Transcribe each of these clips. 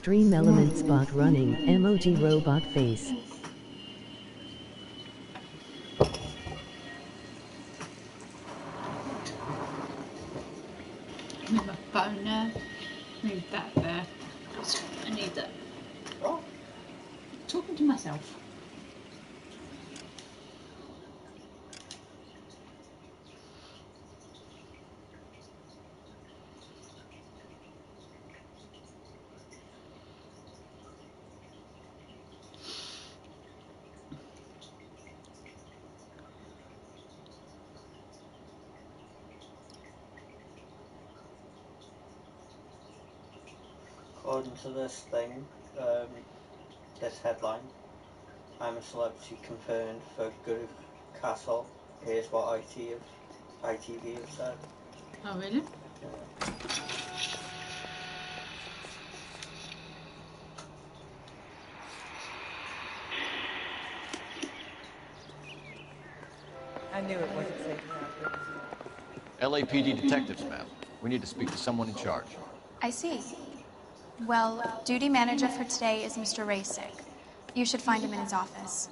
Extreme Elements bot running, emoji robot face. Move my phone there. Move that there. I need that. Oh. Talking to myself. According to this thing, this headline, I'm a celebrity confirmed for Guru Castle. Here's what ITV have said. Oh, really? Yeah. I knew it wasn't safe enough. LAPD detectives, ma'am. We need to speak to someone in charge. I see. Well, duty manager for today is Mr. Rasick. You should find him in his office.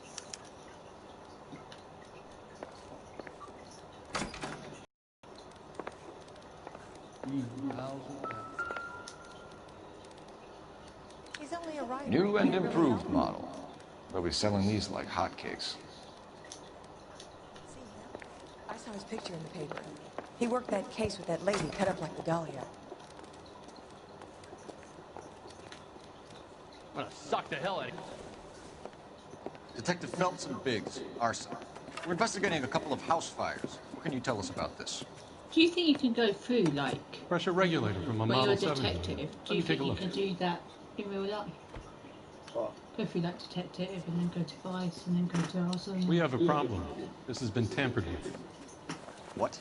He's only a writer. New and improved model. They'll be selling these like hotcakes. See him? I saw his picture in the paper. He worked that case with that lady cut up like the Dahlia. I'm gonna suck the hell out of you. Detective Phelps and Biggs, arson. We're investigating a couple of house fires. What can you tell us about this? Do you think you can go through, like... Pressure regulator from a when Model you're a 70. detective, do Let you me take think a you look. can do that in real life? What? Go through like detective and then go to vice and then go to arson? We have a problem. This has been tampered with. What?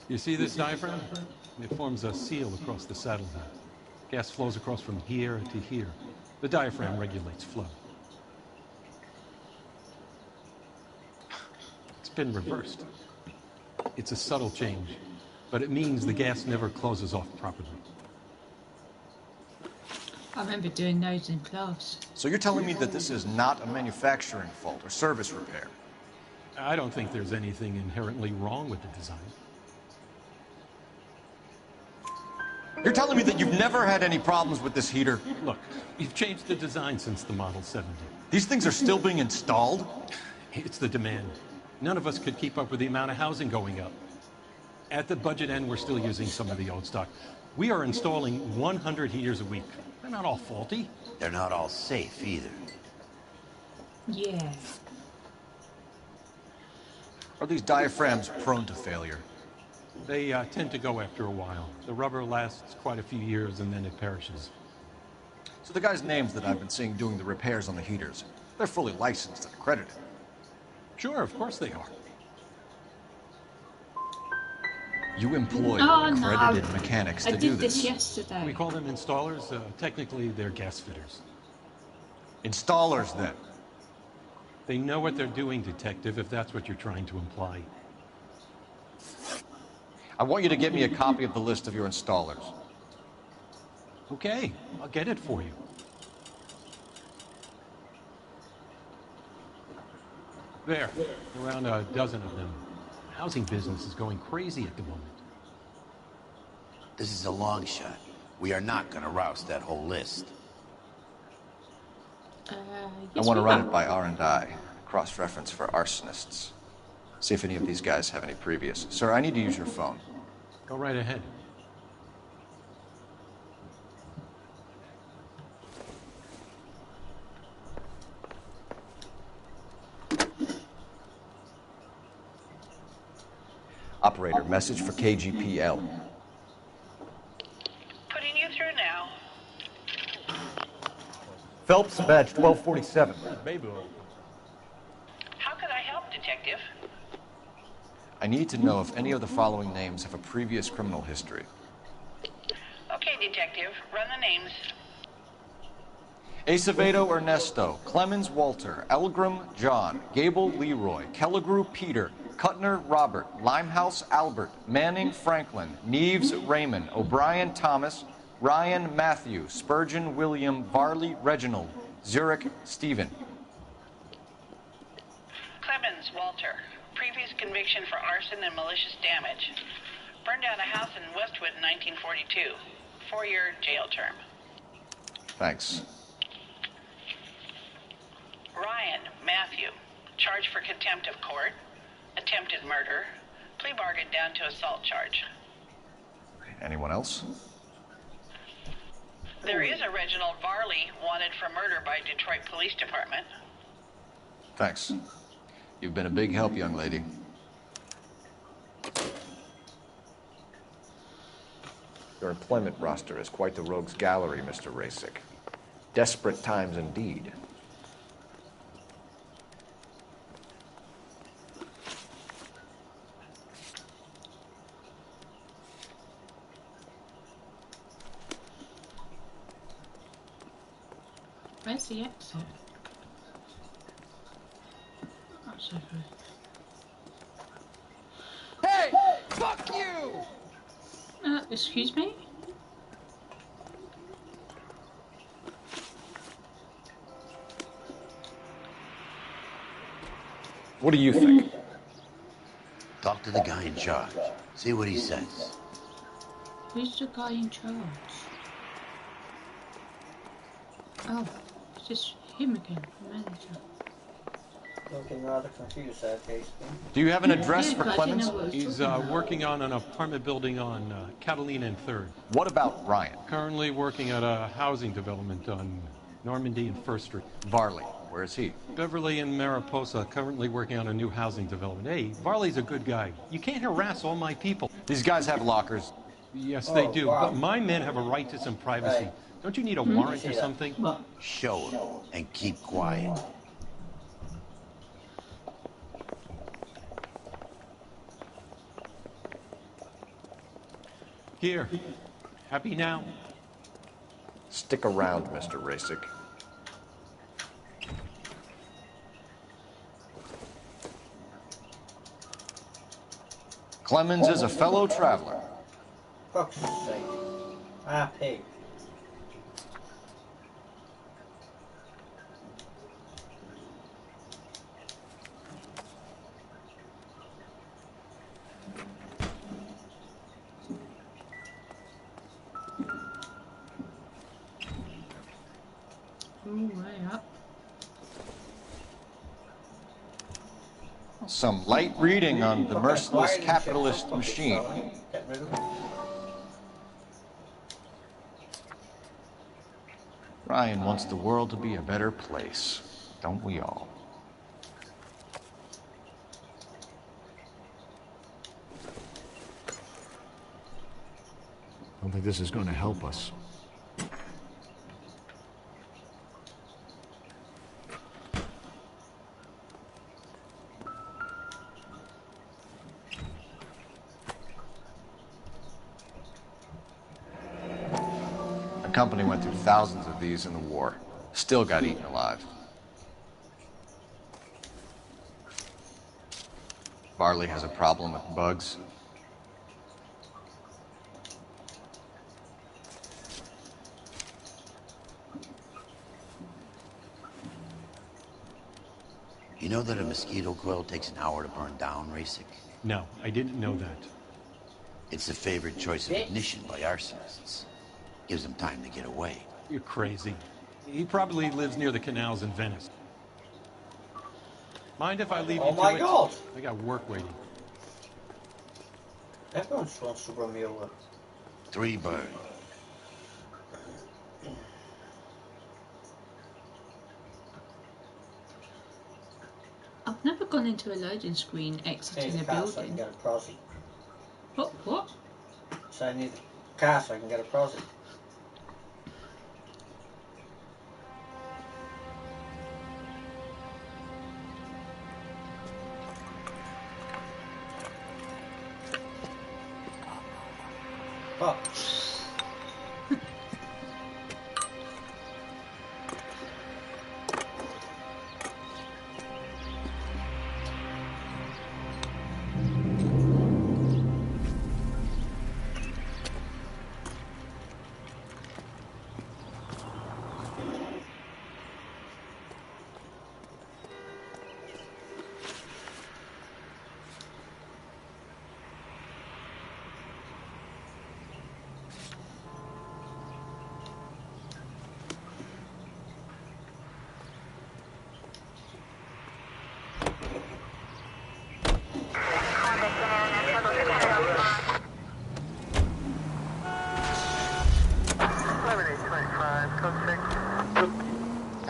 You see this diaphragm? It forms a seal across the saddle here. Gas flows across from here to here. The diaphragm regulates flow. It's been reversed. It's a subtle change, but it means the gas never closes off properly. I remember doing those in class. So you're telling me that this is not a manufacturing fault or service repair? I don't think there's anything inherently wrong with the design. You're telling me that you've never had any problems with this heater? Look, we've changed the design since the Model 70. These things are still being installed? It's the demand. None of us could keep up with the amount of housing going up. At the budget end, we're still using some of the old stock. We are installing 100 heaters a week. They're not all faulty. They're not all safe either. Yeah. Are these diaphragms prone to failure? They tend to go after a while. The rubber lasts quite a few years and then it perishes. So the guys' names that I've been seeing doing the repairs on the heaters, they're fully licensed and accredited. Sure, of course they are. You employ no. accredited mechanics to I do did this. this yesterday. We call them installers. Technically, they're gas fitters. Installers, then. They know what they're doing, detective, if that's what you're trying to imply. I want you to get me a copy of the list of your installers. Okay, I'll get it for you. There, around a dozen of them. The housing business is going crazy at the moment. This is a long shot. We are not going to roust that whole list. Yes, I want to we run will. it by R&I, cross-reference for arsonists. See if any of these guys have any previous. Sir, I need to use your phone. Go right ahead. Operator, message for KGPL. Putting you through now. Phelps, badge 1247. How can I help, Detective? I need to know if any of the following names have a previous criminal history. Okay, Detective, run the names. Acevedo Ernesto, Clemens Walter, Elgram John, Gable Leroy, Kelligrew Peter, Cutner Robert, Limehouse Albert, Manning Franklin, Neves Raymond, O'Brien Thomas, Ryan Matthew, Spurgeon William, Varley Reginald, Zurich Stephen. Clemens Walter. Previous conviction for arson and malicious damage. Burned down a house in Westwood in 1942. 4-year jail term. Thanks. Ryan Matthew. Charged for contempt of court. Attempted murder. Plea bargain down to assault charge. Anyone else? There is a Reginald Varley wanted for murder by Detroit Police Department. Thanks. You've been a big help, young lady. Your employment roster is quite the rogues gallery, Mr. Rasick. Desperate times indeed. Where's the exit? That's over. Hey! Fuck you! Excuse me? What do you think? Talk to the guy in charge. See what he says. Who's the guy in charge? Oh, it's just him again, the manager. Looking rather confused there, Casey. Do you have an address Yeah, for but I Clemens? didn't know what he was He's talking about. working on an apartment building on Catalina and 3rd. What about Ryan? Currently working at a housing development on Normandy and 1st Street. Varley, where is he? Beverly and Mariposa, currently working on a new housing development. Hey, Varley's a good guy. You can't harass all my people. These guys have lockers. Yes, they do. wow. But my men have a right to some privacy. Hey. Don't you need a warrant or that. something? What? Show him and keep quiet. Here. Happy now? Stick around, Mr. Rasick. Clemens is a fellow traveler. Fuck's sake. Ah, pig. Ooh, way up. Some light reading on the merciless Fucking capitalist fucking machine. felony. Get rid of it. Ryan wants the world to be a better place. Don't we all? I don't think this is going to help us. The company went through thousands of these in the war. Still got eaten alive. Varley has a problem with bugs. You know that a mosquito coil takes an hour to burn down, Rasick? No, I didn't know that. It's the favorite choice of ignition by arsonists. Gives them time to get away. You're crazy. He probably lives near the canals in Venice. Mind if I leave you Oh my to God. it? I got work waiting. Everyone just wants to run me over. 3 birds. I've never gone into a loading screen exiting a car so I can building. get a prosy. What? So I need a car so I can get a prosy. Fuck.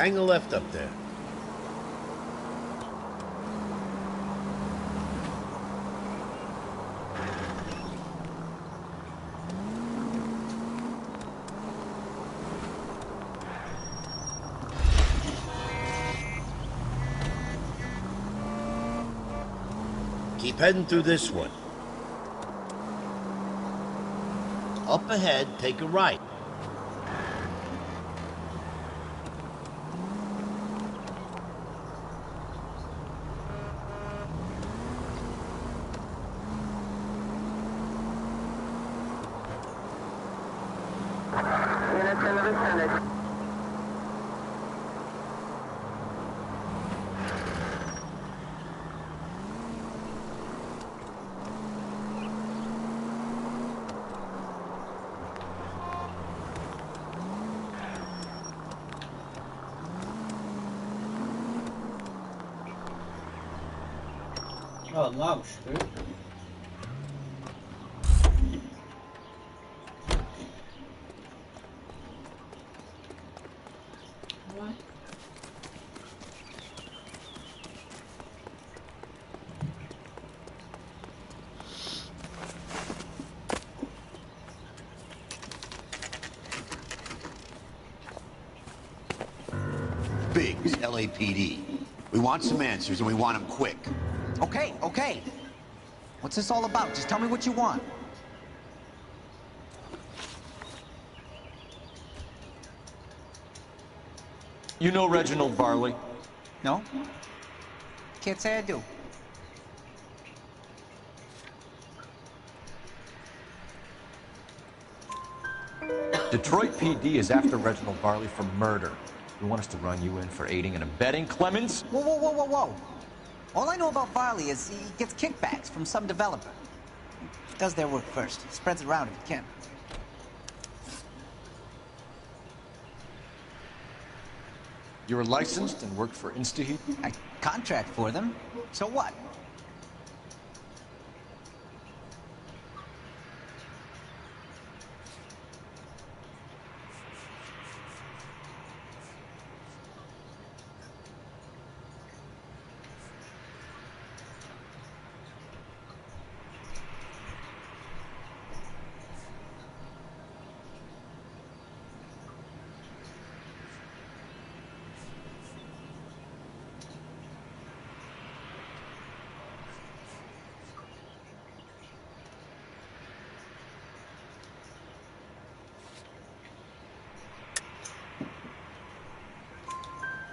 Hang the left up there. Keep heading through this one. Up ahead, take a right. Oh, no, screw. Right. Biggs, LAPD. We want some answers, and we want them quick. Okay, okay. What's this all about? Just tell me what you want. You know Reginald Varley? No? Can't say I do. Detroit PD is after Reginald Varley for murder. You want us to run you in for aiding and abetting, Clemens? Whoa, whoa, whoa, whoa, whoa. All I know about Varley is he gets kickbacks from some developer. Does their work first. Spreads it around if he can. You were licensed and worked for InstaHeat? I contract for them. So what?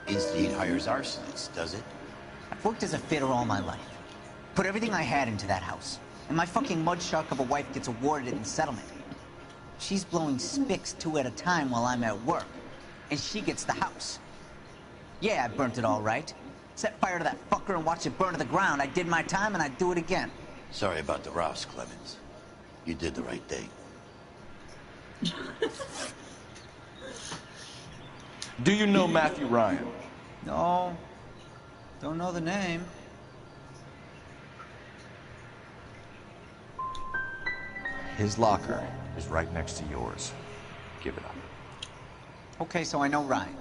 InstaHeat hires arsonists, does it? I've worked as a fitter all my life. Put everything I had into that house. And my fucking mud shark of a wife gets awarded in settlement. She's blowing spics 2 at a time while I'm at work. And she gets the house. Yeah, I burnt it all right. Set fire to that fucker and watched it burn to the ground. I did my time and I'd do it again. Sorry about the rouse, Clemens. You did the right thing. Do you know Matthew Ryan? No. Don't know the name. His locker is right next to yours. Give it up. Okay, so I know Ryan.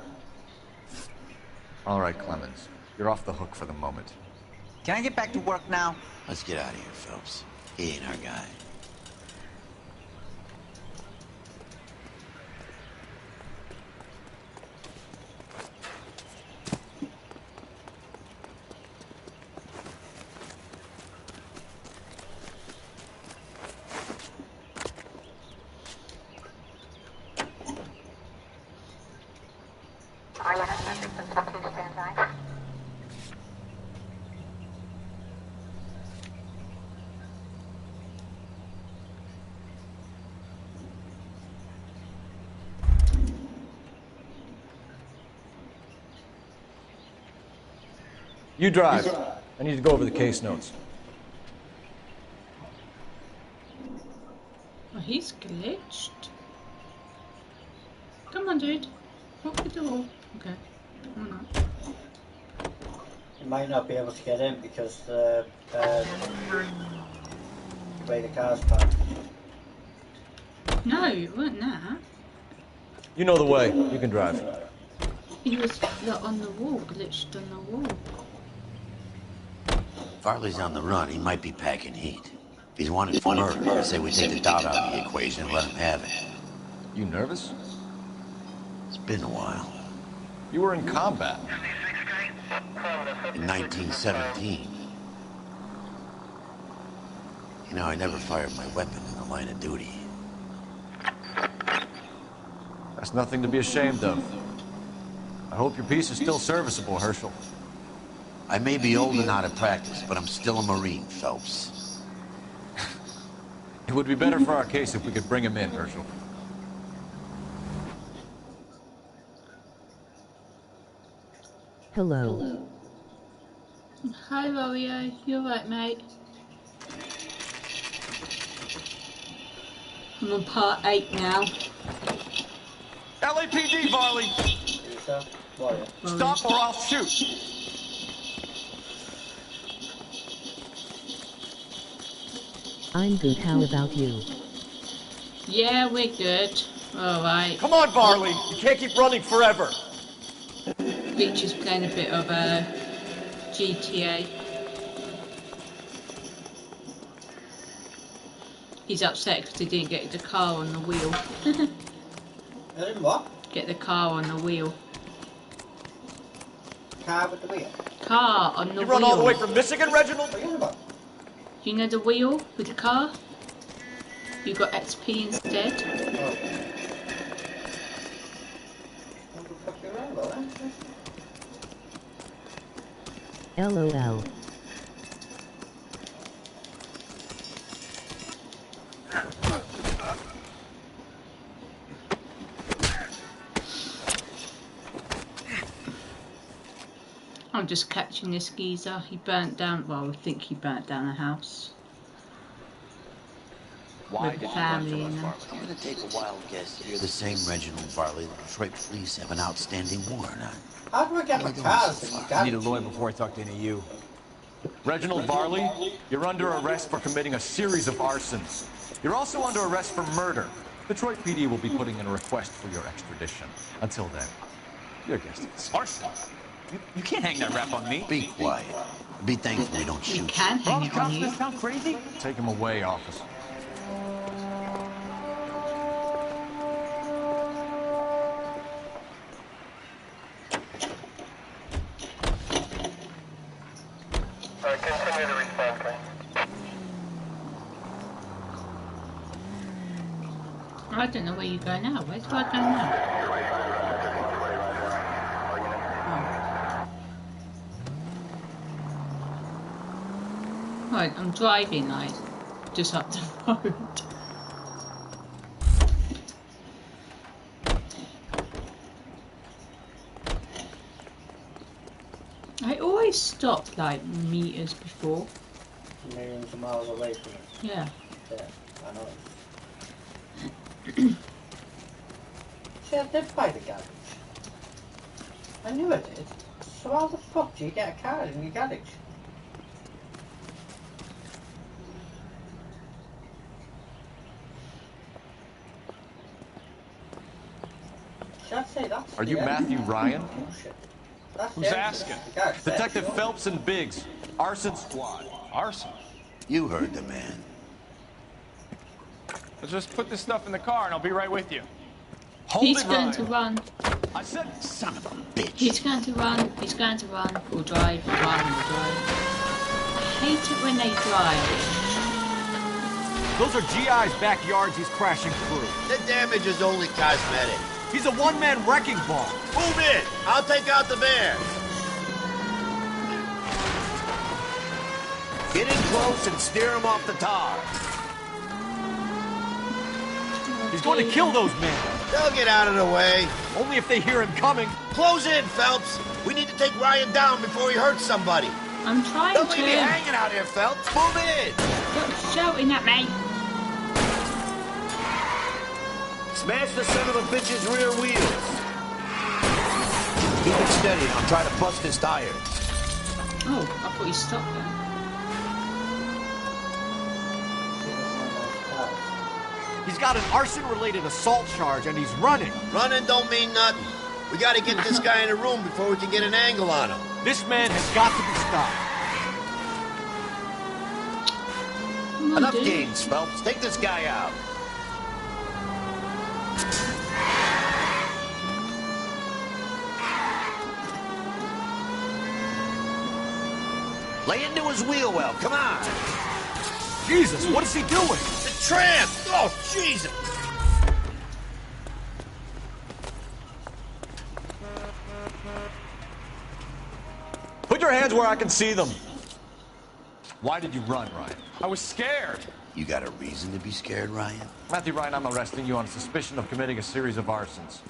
All right, Clemens. You're off the hook for the moment. Can I get back to work now? Let's get out of here, Phelps. He ain't our guy. You drive. I need to go over the case notes. Oh, he's glitched. Come on, dude. Lock the door. Okay. Come on. You might not be able to get in because the way the car's parked. No, it wasn't that. You know the way. You can drive. He was like, on the wall, glitched on the wall. Farley's on the run. He might be packing heat. If he's wanted for murder, I say we take the doubt out of the equation and let him have it. You nervous? It's been a while. You were in combat. In 1917. You know, I never fired my weapon in the line of duty. That's nothing to be ashamed of. I hope your piece is still serviceable, Herschel. I may be old and out of practice, but I'm still a Marine, Phelps. It would be better for our case if we could bring him in, Herschel. Hello. Hi, Rorio. You alright, mate? I'm on part 8 now. LAPD, Varley! Stop or I'll shoot! I'm good, how about you? Yeah, we're good. Alright. Come on, Varley! You can't keep running forever! Rich is playing a bit of GTA. He's upset because he didn't get the car on the wheel. What? Get the car on the wheel. Car with the wheel? Car on the wheel. You run all the way from Michigan, Reginald? You know the wheel with the car? You got XP instead. LOL. I'm just catching this geezer. He burnt down, well, I think he burnt down a house. Why with family in them. I'm gonna take a wild guess. You're the same Reginald Varley the Detroit police have an outstanding warrant on. How do I get my cars in I need a lawyer before I talk to any of you. Reginald Varley, you're under arrest for committing a series of arsons. You're also under arrest for murder. Detroit PD will be putting in a request for your extradition. Until then, your guest is Arson? You can't hang that rap on me. Be quiet. Be thankful we don't shoot. You can hang it on you. Sound crazy? Take him away, officer. Continue to respond, please. I don't know where you go now. Where do I go now? Oh. Right, I'm driving like just up the road. I always stop like meters before. Millions of miles away from it. Yeah. Yeah, I know. See, I did buy the garage. I knew I did. So how the fuck do you get a car in your garage? See, I'd say that's Are you Matthew Ryan? Who's asking? Detective Phelps and Biggs, arson squad. Arson? You heard the man. Let's just put this stuff in the car and I'll be right with you. He's going to run. I said, son of a bitch. He's going to run. He's going to run. Or drive. Run or drive. I hate it when they drive. Those are GI's backyards he's crashing through. The damage is only cosmetic. He's a one-man wrecking ball. Move in. I'll take out the van. Get in close and steer him off the tar. He's going to kill those men. They'll get out of the way. Only if they hear him coming. Close in, Phelps. We need to take Ryan down before he hurts somebody. I'm trying Don't to. leave me hanging out here, Phelps. Move in. Stop shouting at me. Smash the son of a bitch's rear wheels. Keep it steady and I'll try to bust his tires. Oh, I thought he stopped there. He's got an arson-related assault charge and he's running. Running don't mean nothing. We gotta get this guy in a room before we can get an angle on him. This man has got to be stopped. Enough games, Phelps. Take this guy out. Lay into his wheel well. Come on. Jesus, what is he doing? The tramp! Oh, Jesus! Put your hands where I can see them. Why did you run, Ryan? I was scared. You got a reason to be scared, Ryan? Matthew Ryan, I'm arresting you on suspicion of committing a series of arsons.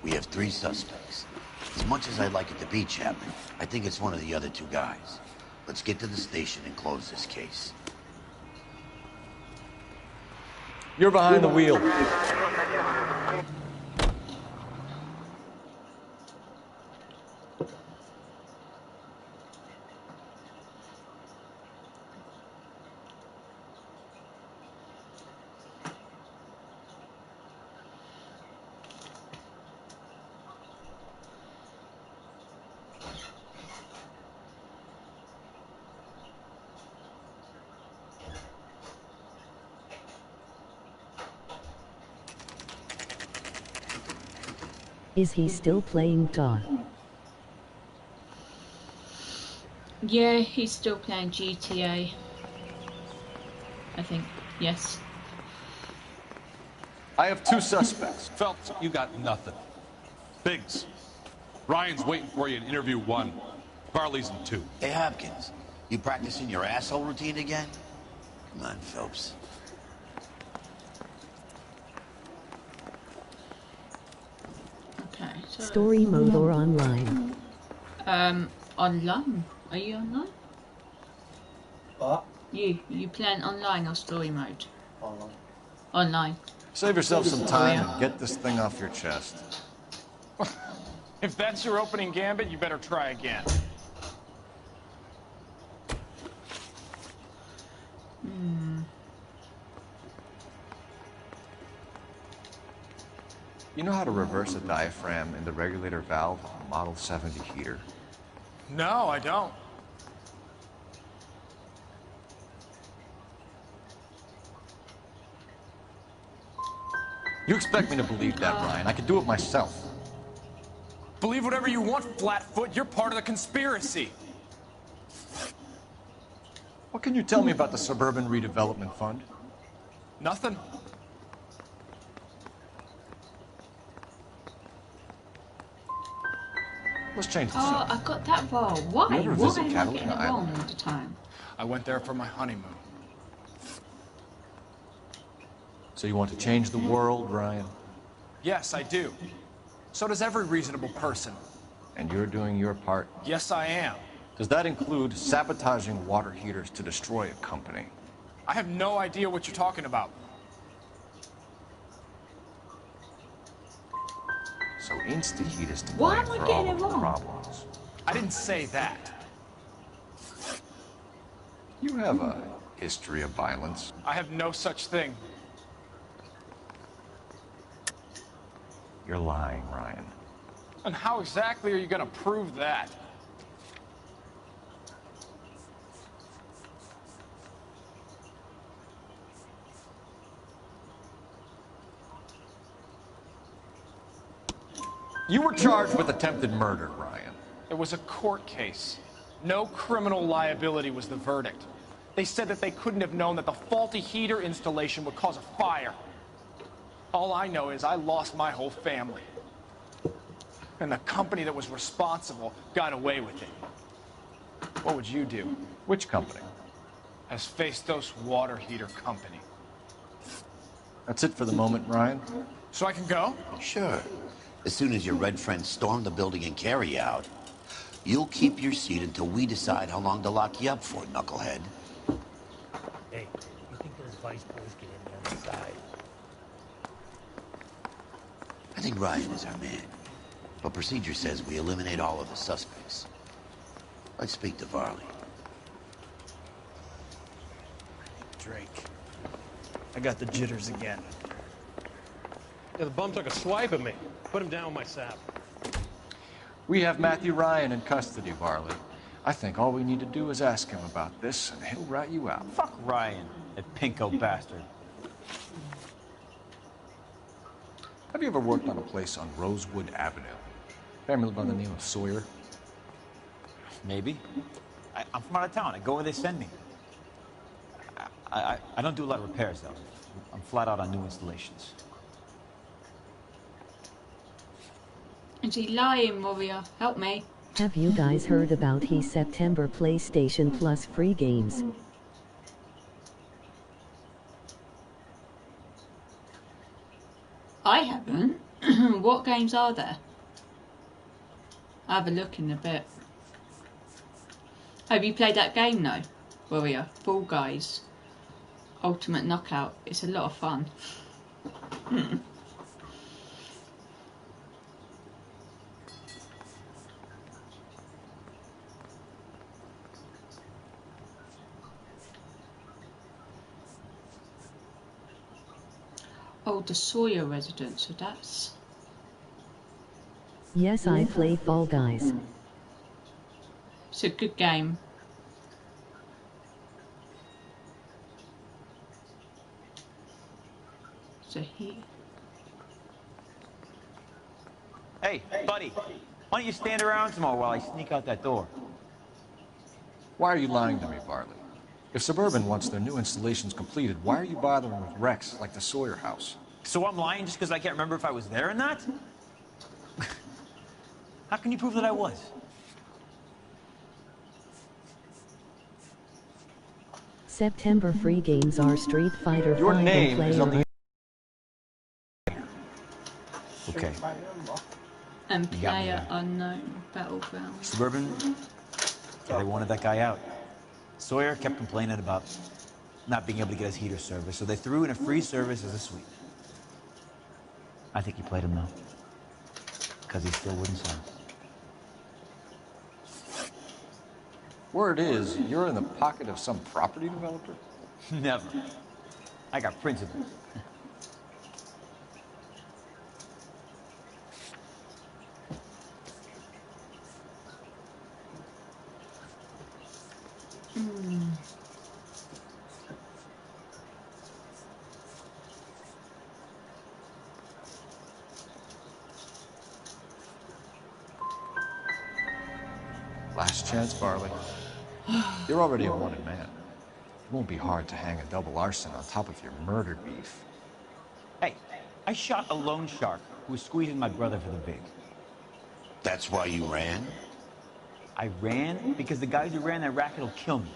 We have 3 suspects. As much as I'd like it to be Chapman, I think it's one of the other 2 guys. Let's get to the station and close this case. You're behind the wheel. Is he still playing Todd? Yeah, he's still playing GTA. I think, yes. I have 2 suspects. Phelps, you got nothing. Biggs, Ryan's waiting for you in interview 1. Barley's in 2. Hey, Hopkins, you practicing your asshole routine again? Come on, Phelps. Okay, so... Story mode or online? Online. Are you online? What? You playing online or story mode? Online. Online. Save yourself some time and get this thing off your chest. If that's your opening gambit, you better try again. You know how to reverse a diaphragm in the regulator valve of a Model 70 heater? No, I don't. You expect me to believe that, Ryan? I could do it myself. Believe whatever you want, Flatfoot. You're part of the conspiracy. What can you tell me about the Suburban Redevelopment Fund? Nothing. Let's change the Oh, subject. I got that wrong. Why? You ever Why visit am I Catalina getting it wrong Island? all the time? I went there for my honeymoon. So you want to change the world, Ryan? Yes, I do. So does every reasonable person. And you're doing your part? Yes, I am. Does that include sabotaging water heaters to destroy a company? I have no idea what you're talking about. So Insta-Heat is to Why blame am I for all getting of it the wrong? problems. I didn't say that. You have a history of violence. I have no such thing. You're lying, Ryan. And how exactly are you going to prove that? You were charged with attempted murder, Ryan. It was a court case. No criminal liability was the verdict. They said that they couldn't have known that the faulty heater installation would cause a fire. All I know is I lost my whole family. And the company that was responsible got away with it. What would you do? Which company? Hephaestus Water Heater Company. That's it for the moment, Ryan. So I can go? Sure. As soon as your red friends storm the building and carry you out, you'll keep your seat until we decide how long to lock you up for, knucklehead. Hey, you think those vice boys get in the other side? think Ryan is our man. But procedure says we eliminate all of the suspects. Let's speak to Varley. Drake. I got the jitters again. Yeah, the bum took a swipe at me. Put him down with my sap. We have Matthew Ryan in custody, Varley. I think all we need to do is ask him about this, and he'll rat you out. Fuck Ryan, that pinko bastard. Have you ever worked on a place on Rosewood Avenue? Family by the name of Sawyer? Maybe. I'm from out of town. I go where they send me. I don't do a lot of repairs, though. I'm flat out on new installations. Is he lying, Warrior? Help me. Have you guys heard about his September PlayStation Plus free games? I haven't. What games are there? I'll have a look in a bit. Have you played that game though, Warrior? Fall Guys Ultimate Knockout. It's a lot of fun. Oh, the Sawyer residence, so that's... Yes, I play Fall Guys. It's a good game. So he... Hey, buddy, why don't you stand around some more while I sneak out that door? Why are you lying to me, Varley? If Suburban wants their new installations completed, why are you bothering with wrecks like the Sawyer house? So I'm lying just because I can't remember if I was there or not? How can you prove that I was? September free games are Street Fighter 5 Your and name is on Player. the... Okay. And You got me Player there. Unknown Battleground. Suburban, yeah, they wanted that guy out. Sawyer kept complaining about not being able to get his heater service, so they threw in a free service as a sweep. I think he played him, though, because he still wouldn't sell. Word is, you're in the pocket of some property developer? Never. I got principles. Last chance, Varley. You're already a wanted man. It won't be hard to hang a double arson on top of your murder beef. Hey, I shot a loan shark who was squeezing my brother for the big. That's why you ran? I ran because the guys who ran that racket will kill me.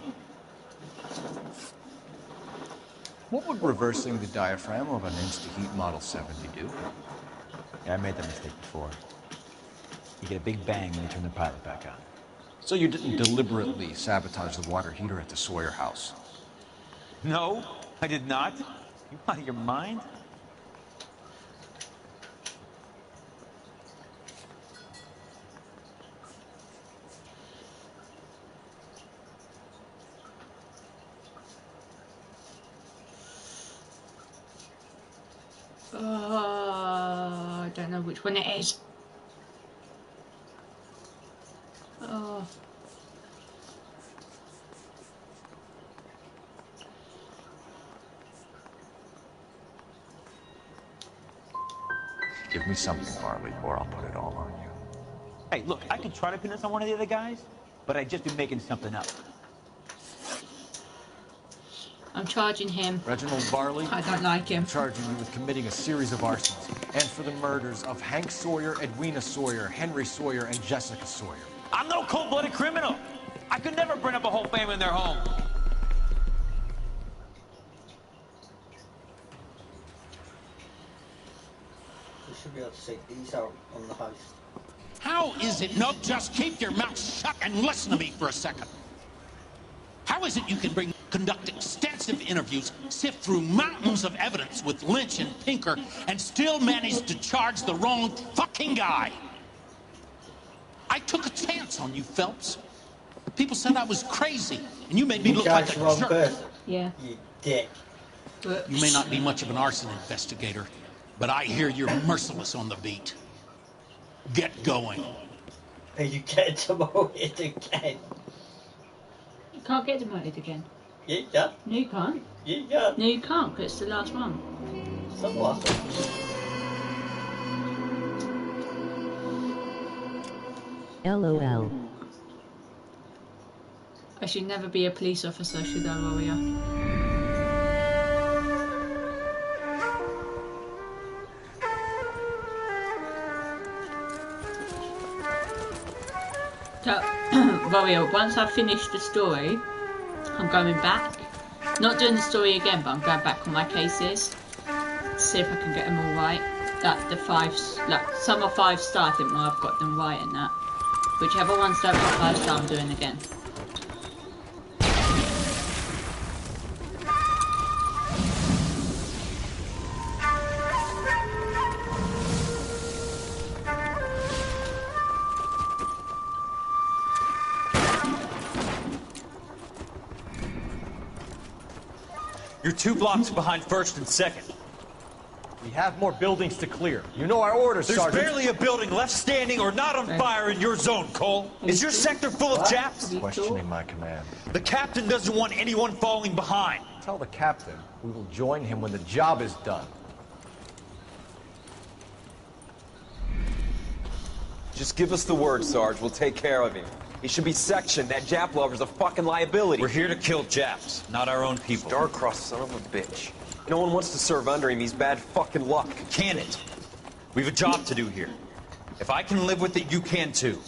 What would reversing the diaphragm of an Insta-Heat Model 70 do? Yeah, I made that mistake before. You get a big bang when you turn the pilot back on. So you didn't deliberately sabotage the water heater at the Sawyer house? No, I did not. You out of your mind? I don't know which one it is. Oh. Give me something, Varley, or I'll put it all on you. Hey, look, I could try to pin this on one of the other guys, but I'd just be making something up. I'm charging him. Reginald Varley? I don't like him. I'm charging you with committing a series of arsons, and for the murders of Hank Sawyer, Edwina Sawyer, Henry Sawyer, and Jessica Sawyer. I'm no cold-blooded criminal. I could never burn up a whole family in their home. We should be able to take these out on the heist. How is it? No, just keep your mouth shut and listen to me for a second. How is it you can bring conduct extensive interviews, sift through mountains of evidence with Lynch and Pinker, and still manage to charge the wrong fucking guy. I took a chance on you, Phelps. People said I was crazy, and you made me look like a jerk. Person. Yeah. You dick. You may not be much of an arson investigator, but I hear you're merciless on the beat. Get going. Are you getting demoted again? You can't get demoted again. Yeah, you can. No, you can't. Yeah, you can. No, you can't, because it's the last one. It's not the last one. LOL. I should never be a police officer, should I, Warrior? So, Warrior, once I've finished the story, I'm going back. Not doing the story again, but I'm going back on my cases. See if I can get them all right. Like the some are 5-star, I think I've got them right in that. Whichever ones don't got 5-star, I'm doing again. You're 2 blocks behind 1st and 2nd. We have more buildings to clear. You know our orders, Sergeant. There's barely a building left standing or not on fire in your zone, Cole. Is your sector full of Japs? Questioning my command. The captain doesn't want anyone falling behind. Tell the captain we will join him when the job is done. Just give us the word, Sarge. We'll take care of him. He should be sectioned. That Jap lover's a fucking liability. We're here to kill Japs, not our own people. Star-crossed son of a bitch. No one wants to serve under him. He's bad fucking luck. Can it? We have a job to do here. If I can live with it, you can too.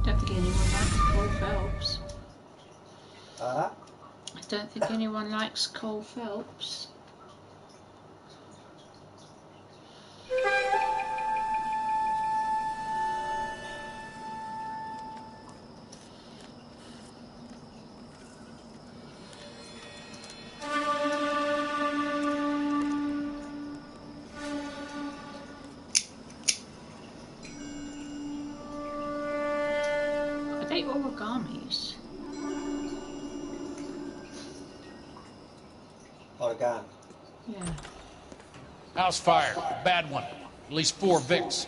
Don't think anyone likes Cole Phelps. I don't think anyone likes Cole Phelps. Origamis. Origami. Yeah. House fire. Bad one. At least 4 Vicks.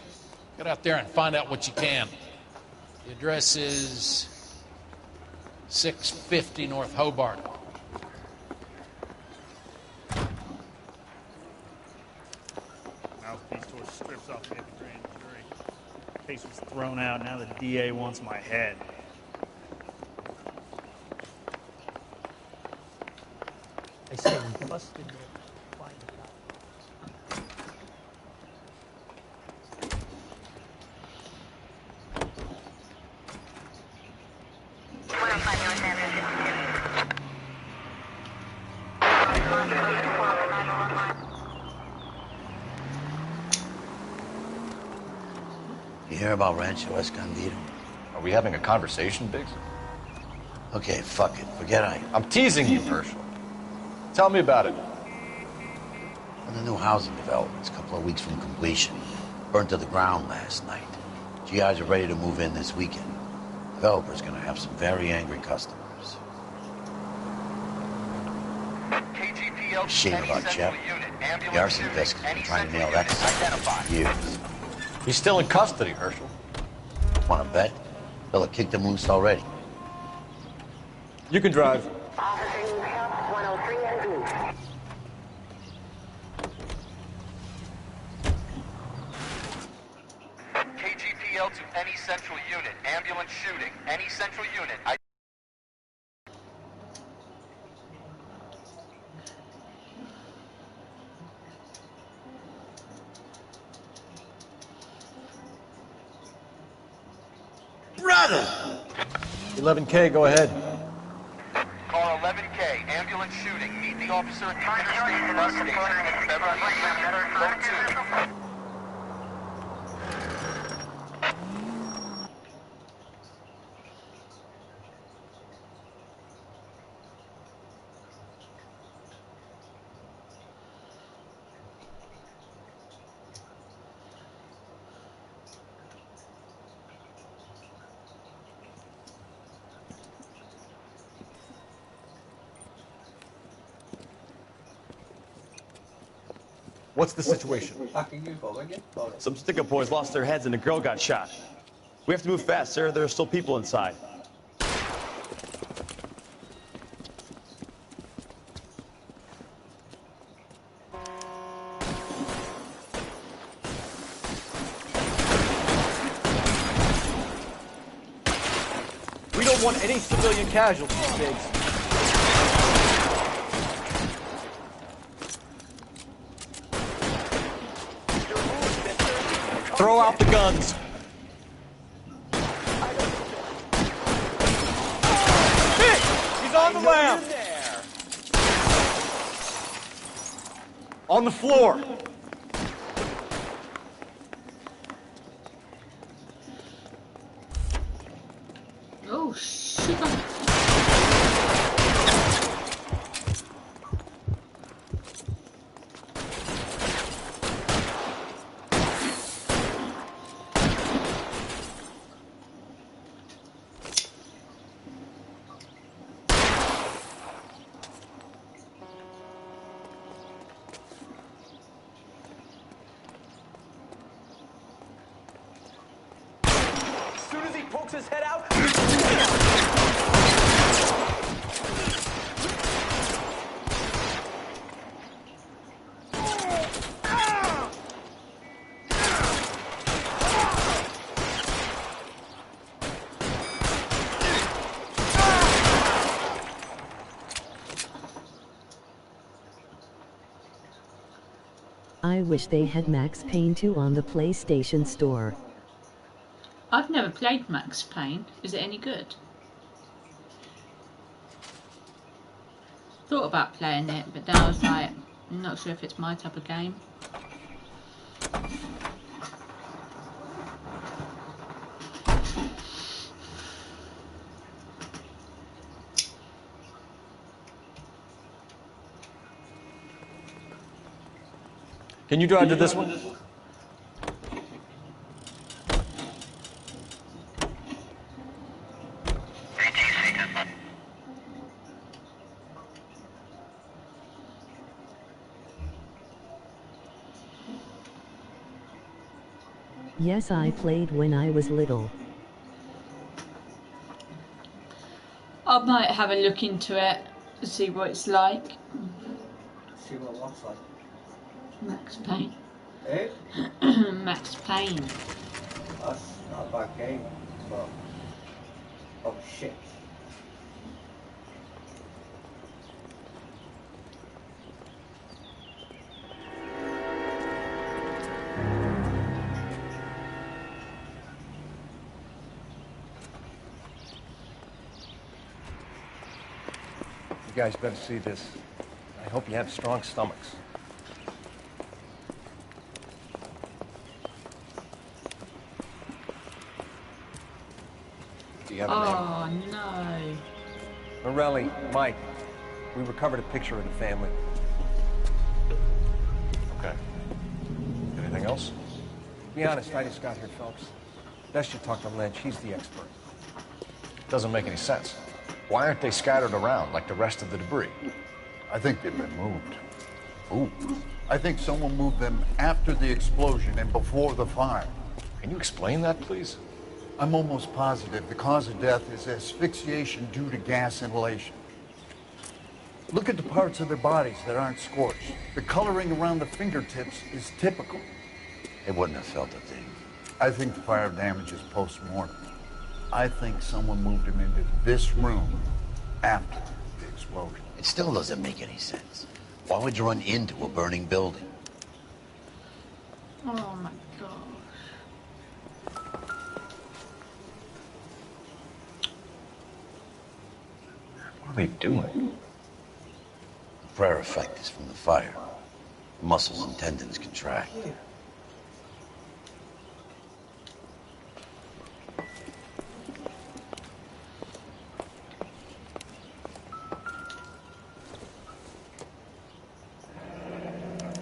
Get out there and find out what you can. The address is 650 North Hobart. Mouthpiece torch strips off the grand jury. Case was thrown out. Now the DA wants my head. I said we busted it. You hear about Rancho Escondido? Are we having a conversation, Biggs? Okay, fuck it. Forget I'm teasing you, Herschel. Tell me about it. Well, the new housing development's a couple of weeks from completion. Burnt to the ground last night. GIs are ready to move in this weekend. Developer's gonna have some very angry customers. Shame about Jeff. The arson desk has been trying to nail that sucker for years. He's still in custody, Herschel. Wanna bet? They'll have kicked him loose already. You can drive. KGPL to any central unit. Ambulance shooting. Any central unit. Brother! 11K, go ahead. Car 11K. Ambulance shooting. Meet the officer at the Interstate Bus Station in Beverly Hills. Code 2. What's the situation? Some stick-up boys lost their heads and a girl got shot. We have to move fast, sir. There are still people inside. We don't want any civilian casualties, Biggs. Throw out the guns. He's on the lamp. On the floor. Oh, shit. As soon as he pokes his head out, I wish they had Max Payne 2 on the PlayStation Store. I've never played Max Payne. Is it any good? Thought about playing it, but then I was like, I'm not sure if it's my type of game. Can you drive to this one? Yes, I played when I was little. I might have a look into it, see what it's like. See what it looks like. Max Payne. Eh? Max Payne. That's not a bad game, but... Oh shit. You guys better see this. I hope you have strong stomachs. Do you have a name? Oh no. Morelli, Mike, we recovered a picture of the family. Okay. Anything else? To be honest, I just got here, Phelps. Best you talk to Lynch, he's the expert. Doesn't make any sense. Why aren't they scattered around like the rest of the debris? I think they've been moved. Ooh. I think someone moved them after the explosion and before the fire. Can you explain that, please? I'm almost positive the cause of death is asphyxiation due to gas inhalation. Look at the parts of their bodies that aren't scorched. The coloring around the fingertips is typical. They wouldn't have felt a thing. I think the fire damage is post-mortem. I think someone moved him into this room after the explosion. It still doesn't make any sense. Why would you run into a burning building? Oh my gosh. What are they doing? The prayer effect is from the fire. The muscles and tendons contract.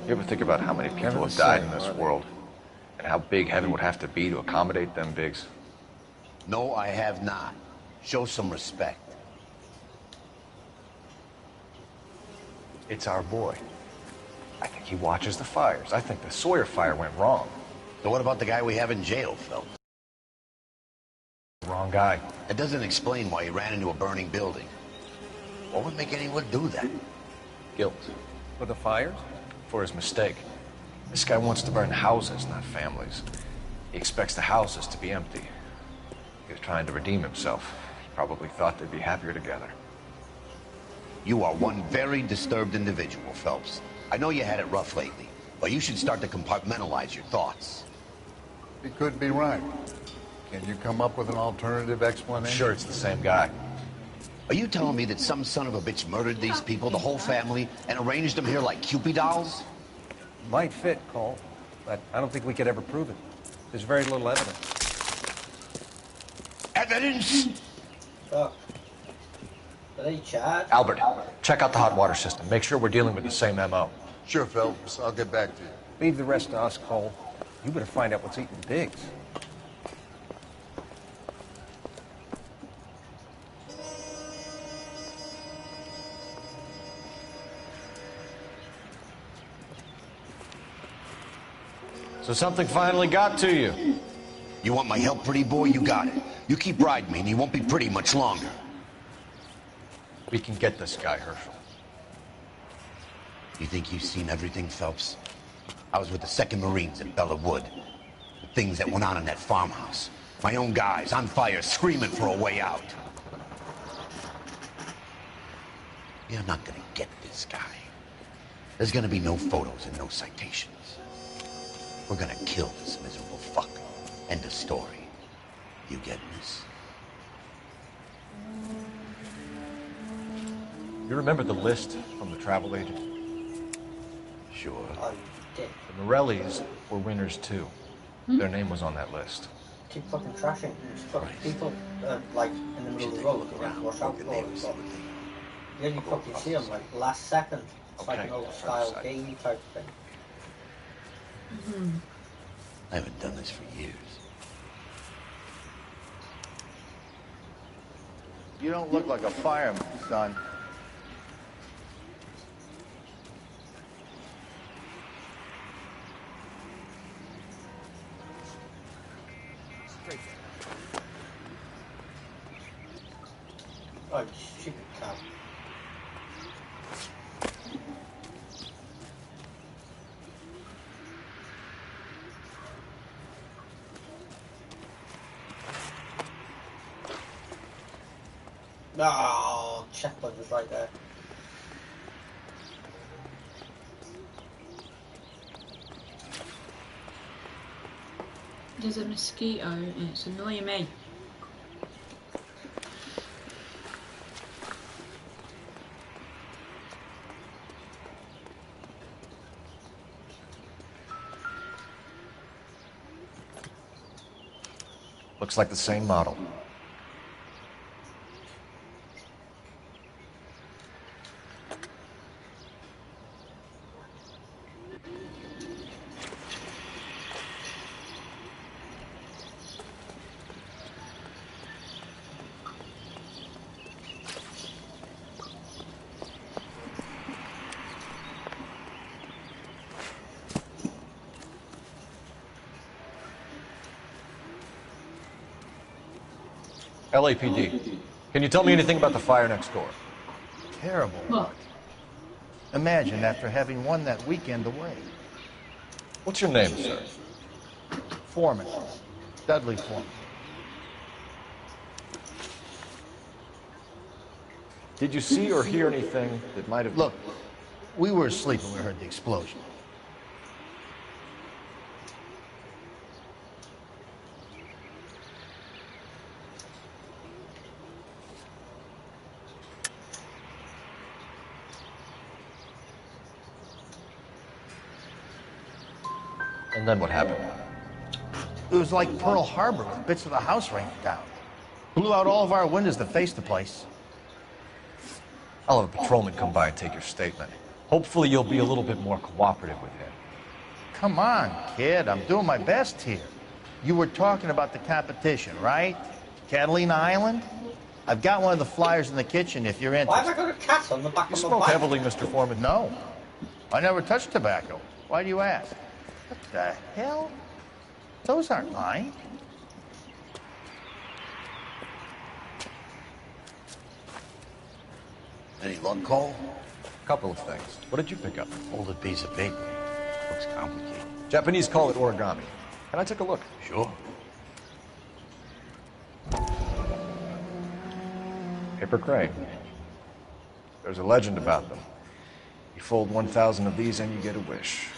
You ever think about how many people have died in this world? And how big heaven would have to be to accommodate them, Biggs? No, I have not. Show some respect. It's our boy. I think he watches the fires. I think the Sawyer fire went wrong. So what about the guy we have in jail, Phelps? Wrong guy. That doesn't explain why he ran into a burning building. What would make anyone do that? Guilt. For the fires? For his mistake. This guy wants to burn houses, not families. He expects the houses to be empty. He was trying to redeem himself. He probably thought they'd be happier together. You are one very disturbed individual, Phelps. I know you had it rough lately, but you should start to compartmentalize your thoughts. He could be right. Can you come up with an alternative explanation? I'm sure it's the same guy. Are you telling me that some son of a bitch murdered these people, the whole family, and arranged them here like Cupid dolls? Might fit, Cole, but I don't think we could ever prove it. There's very little evidence. Evidence? Fuck. Are they charged? Albert, check out the hot water system. Make sure we're dealing with the same MO. Sure, Phelps. I'll get back to you. Leave the rest to us, Cole. You better find out what's eating Biggs. So something finally got to you. You want my help, pretty boy? You got it. You keep riding me and you won't be pretty much longer. We can get this guy, Herschel. You think you've seen everything, Phelps? I was with the 2nd Marines at Bella Wood. The things that went on in that farmhouse. My own guys on fire, screaming for a way out. You're not gonna get this guy. There's gonna be no photos and no citations. We're gonna kill this miserable fuck. End of story. You getting this? You remember the list from the travel agent? Sure. Oh, you did. The Morellis were winners too. Their name was on that list. Keep fucking trashing. There's fucking people, like, in the middle of the road. You have to watch out for it, but you only fucking see them, like, last second. It's like an old style game type thing. I haven't done this for years. You don't look like a fireman, son. Oh, you stupid cow. Oh, checkpoint was right there. There's a mosquito and it's annoying me. Looks like the same model. LAPD. Can you tell me anything about the fire next door? Terrible. What? Imagine after having won that weekend away. What's your name, sir? Foreman. Dudley Foreman. Did you see or hear anything that might have... Look, we were asleep when we heard the explosion. And then what happened? It was like Pearl Harbor with bits of the house raining down. Blew out all of our windows that faced the place. I'll have a patrolman come by and take your statement. Hopefully you'll be a little bit more cooperative with him. Come on, kid. I'm doing my best here. You were talking about the competition, right? Catalina Island? I've got one of the flyers in the kitchen if you're Why interested. have I got a cat on the back You of my smoke bike? heavily, Mr. Foreman. No. I never touched tobacco. Why do you ask? What the hell? Those aren't mine. Any luck, Cole? Couple of things. What did you pick up? Folded piece of paper. Looks complicated. Japanese call it origami. Can I take a look? Sure. Paper crane. There's a legend about them. You fold 1,000 of these and you get a wish.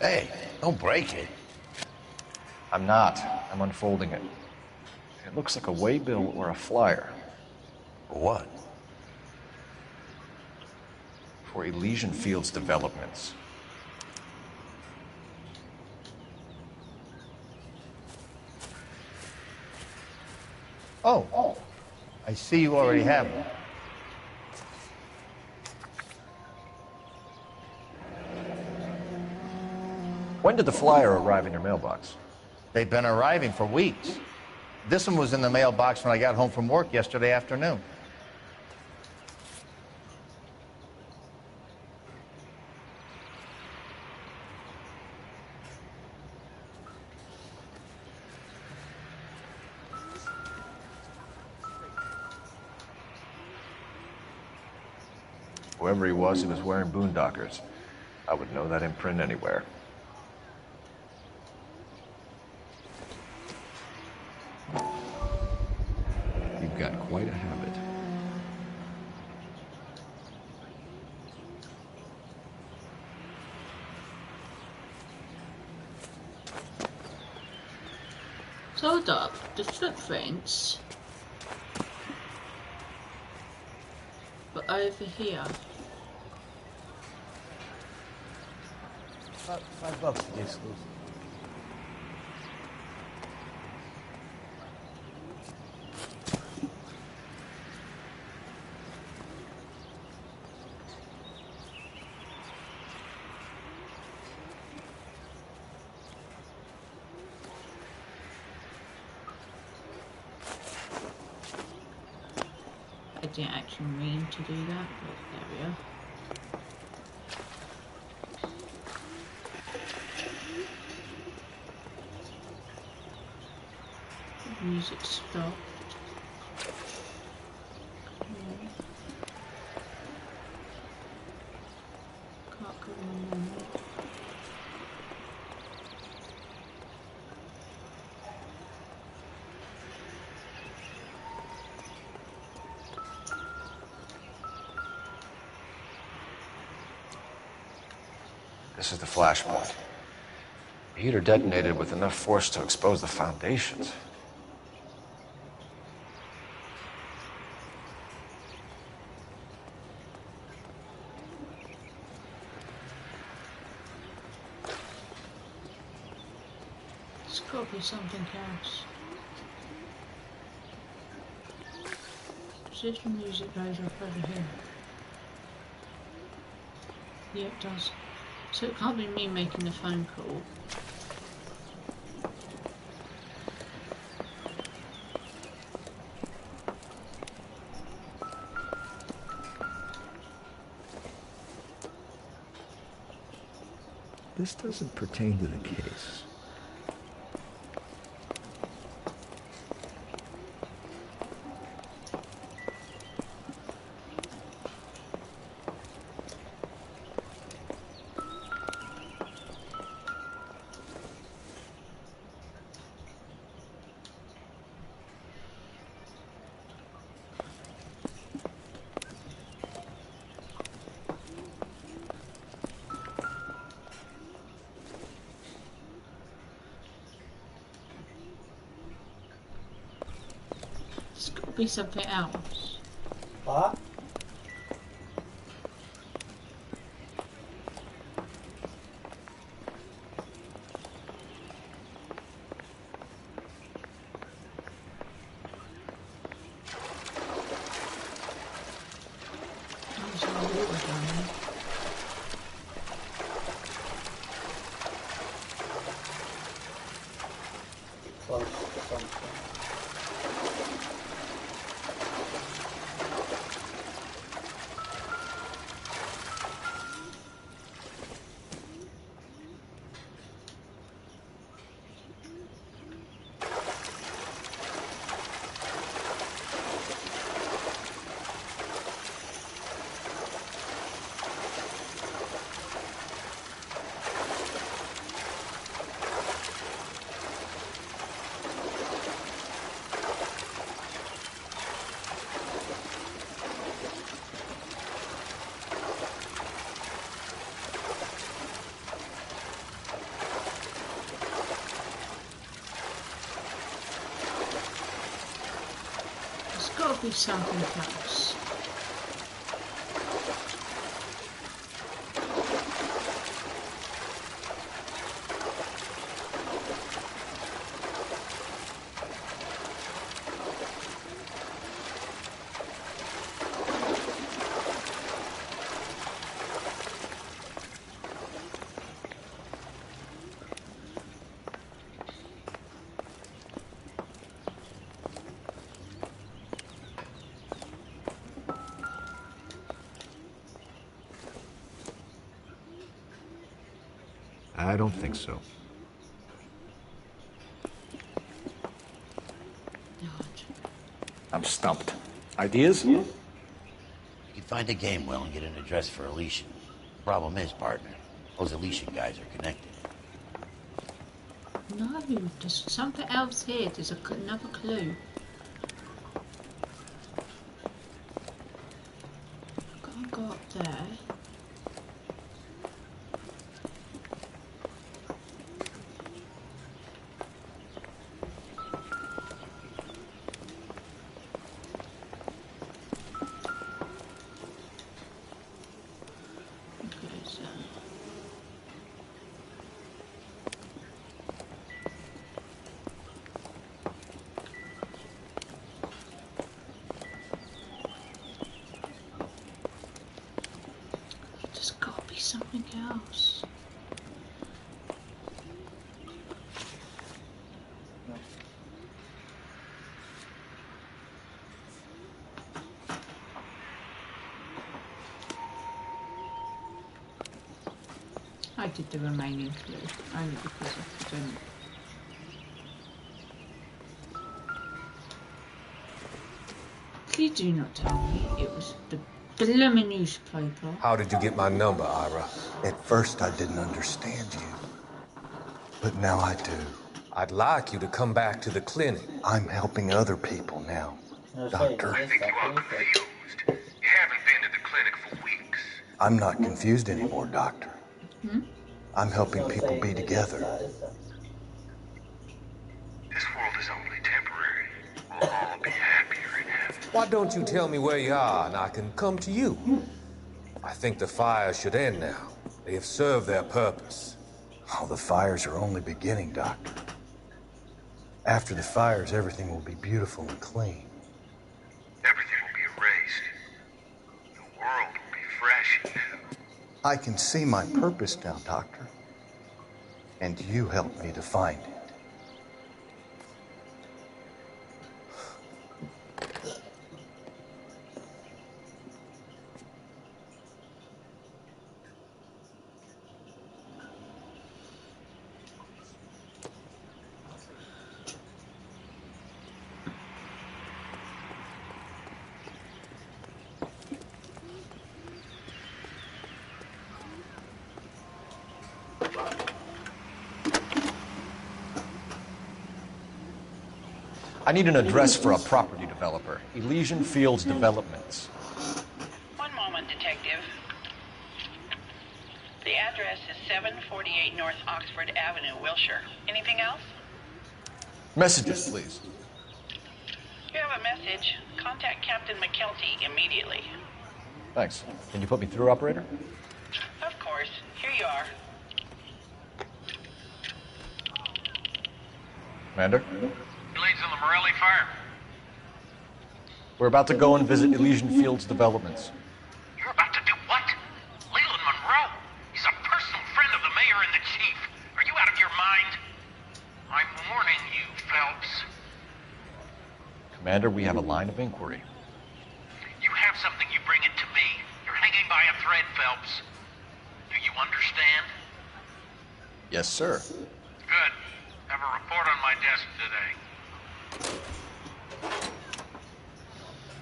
Hey, don't break it. I'm not. I'm unfolding it. It looks like a waybill or a flyer. For what? For Elysian Fields developments. Oh, I see you already have one. When did the flyer arrive in your mailbox? They've been arriving for weeks. This one was in the mailbox when I got home from work yesterday afternoon. Whoever he was wearing boondockers. I would know that imprint anywhere. You've got quite a habit. So hold up, the footprints were over here. $5 for the exclusive. I didn't actually mean to do that, but there we are. Music stopped. Can't go on. This is the flashpoint. The heater detonated with enough force to expose the foundations. It's got to be something else. See if the music goes up over here. Yeah, it does. So it can't be me making the phone call. This doesn't pertain to the case. It's got to be something else. What? There's a water down there. Close to something. got to be something else. I don't think so. I'm stumped. Ideas? You can find a game well and get an address for Elysian. Problem is, partner, those Elysian guys are connected. No, there's something else here. There's another clue. I've got to go up there. Something else. I did the remaining clue only because I couldn't. Please do not tell me it was the blooming newspaper. How did you get my number, Ira? At first I didn't understand you, but now I do. I'd like you to come back to the clinic. I'm helping other people now, Doctor. I think you are confused. You haven't been to the clinic for weeks. I'm not confused anymore, Doctor. Hmm? I'm helping people be together. This world is only temporary. We'll all be happier in heaven. Why don't you tell me where you are and I can come to you? I think the fires should end now. They have served their purpose. Oh, the fires are only beginning, Doctor. After the fires, everything will be beautiful and clean. Everything will be erased. The world will be fresh and new. I can see my purpose now, Doctor. And you helped me to find it. I need an address for a property developer. Elysian Fields Developments. One moment, Detective. The address is 748 North Oxford Avenue, Wilshire. Anything else? Messages, please. You have a message. Contact Captain McKelty immediately. Thanks. Can you put me through, operator? Of course. Here you are. Commander? Leads on the Morelli fire. We're about to go and visit Elysian Fields Developments. You're about to do what? Leland Monroe? He's a personal friend of the mayor and the chief. Are you out of your mind? I'm warning you, Phelps. Commander, we have a line of inquiry. You have something, you bring it to me. You're hanging by a thread, Phelps. Do you understand? Yes, sir. Good. Have a report on my desk today.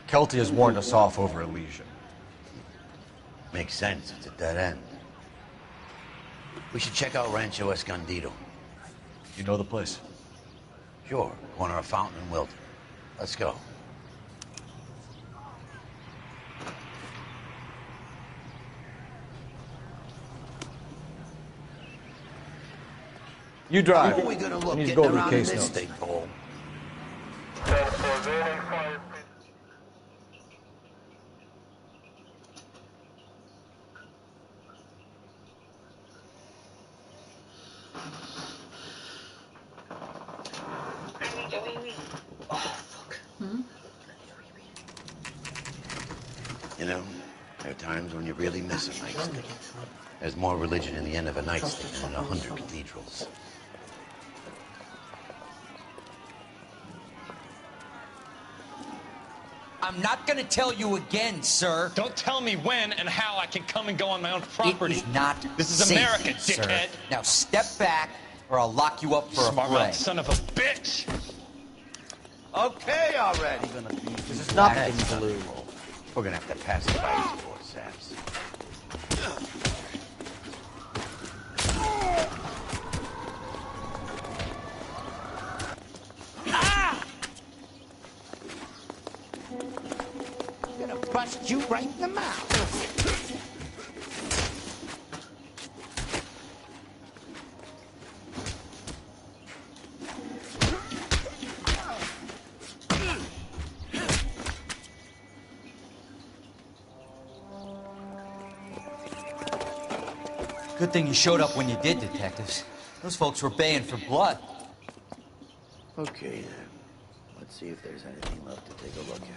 Kelty has warned us off over Elysian. Makes sense. It's a dead end. We should check out Rancho Escondido. You know the place? Sure. Corner of Fountain and Wilton. Let's go. You drive. Where are we gonna look? I need to Getting go over the around case in this notes. thing, Cole. You know, there are times when you really miss a nightstick. There's more religion in the end of a nightstick than in 100 cathedrals. I'm not gonna tell you again, sir. Don't tell me when and how I can come and go on my own property. It is not This is safe, America, sir. dickhead. Now step back, or I'll lock you up for Smart a fray. mouth son of a bitch! Okay already. This is not black in and blue. We're gonna have to pass it by these poor saps. I'm gonna bust you right in the mouth. Good thing you showed up when you did, detectives. Those folks were baying for blood. Okay, then. Let's see if there's anything left to take a look at.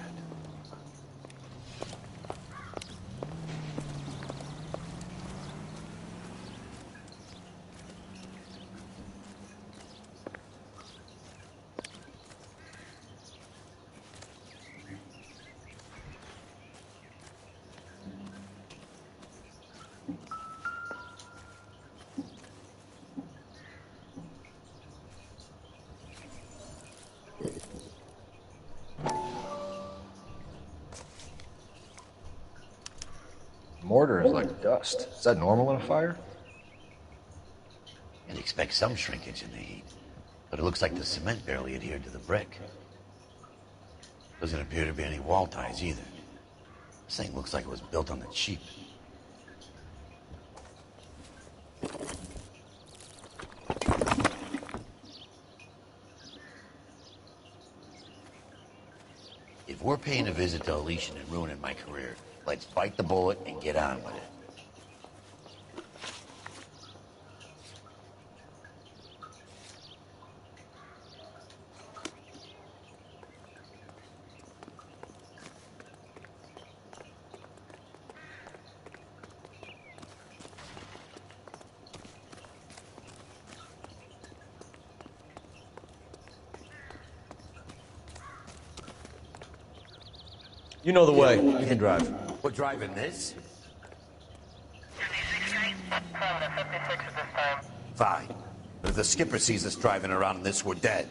Mortar is like dust. Is that normal in a fire? You'd expect some shrinkage in the heat, but it looks like the cement barely adhered to the brick. Doesn't appear to be any wall ties either. This thing looks like it was built on the cheap. If we're paying a visit to Elysian and ruining my career, let's bite the bullet and get on with it. You know the way. You can drive. We're driving this? Fine. But if the skipper sees us driving around in this, we're dead.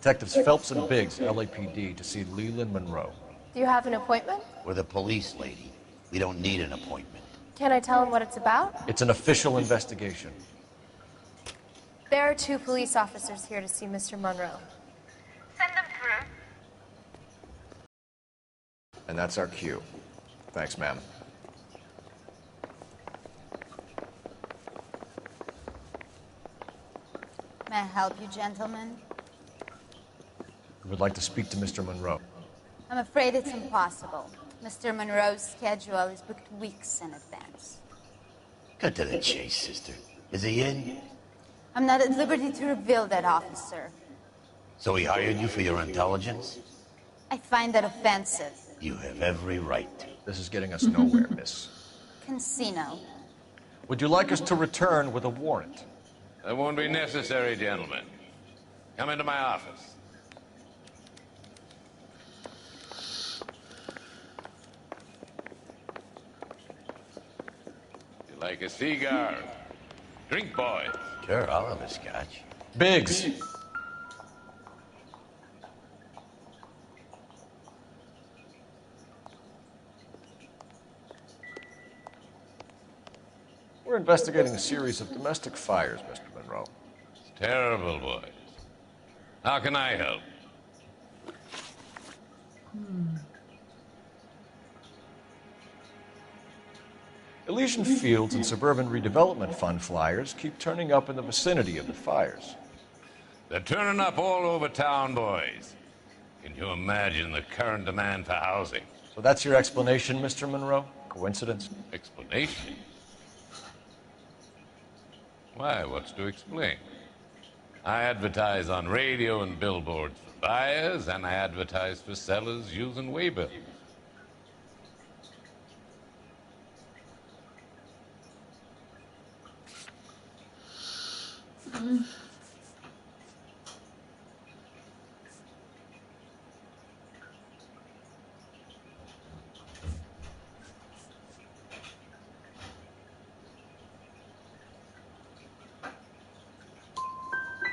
Detectives Phelps and Biggs, LAPD, to see Leland Monroe. Do you have an appointment? We're the police, lady. We don't need an appointment. Can I tell him what it's about? It's an official investigation. There are 2 police officers here to see Mr. Monroe. Send them through. And that's our cue. Thanks, ma'am. May I help you, gentlemen? We would like to speak to Mr. Monroe. I'm afraid it's impossible. Mr. Monroe's schedule is booked weeks in advance. Cut to the chase, sister. Is he in? I'm not at liberty to reveal that, officer. So he hired you for your intelligence? I find that offensive. You have every right to. This is getting us nowhere, miss. Casino. Would you like us to return with a warrant? That won't be necessary, gentlemen. Come into my office. You like a cigar? Drink, boys. Sure, I'll have a scotch. Biggs! We're investigating a series of domestic fires, Mr. Monroe. Terrible, boys. How can I help? Elysian Fields and Suburban Redevelopment Fund flyers keep turning up in the vicinity of the fires. They're turning up all over town, boys. Can you imagine the current demand for housing? So that's your explanation, Mr. Monroe? Coincidence? Explanation? Why, what's to explain? I advertise on radio and billboards for buyers, and I advertise for sellers using waybills.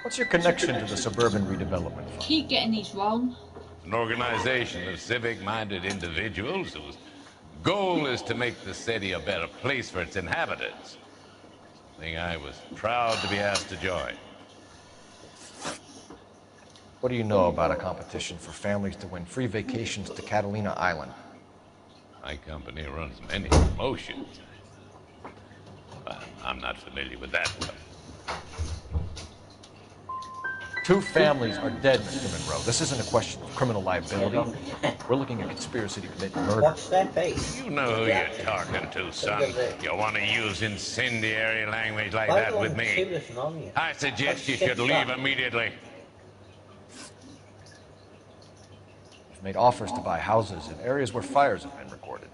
What's your connection to the Suburban Redevelopment Fund? Keep getting these wrong. An organization of civic-minded individuals whose goal is to make the city a better place for its inhabitants. Something I was proud to be asked to join. What do you know about a competition for families to win free vacations to Catalina Island? My company runs many promotions. I'm not familiar with that one. 2 families are dead, Mr. Monroe. This isn't a question of criminal liability. We're looking at conspiracy to commit murder. Watch their face. You know who you're talking to, son. You want to use incendiary language like that with me? I suggest you should leave immediately. We've made offers to buy houses in areas where fires have been recorded.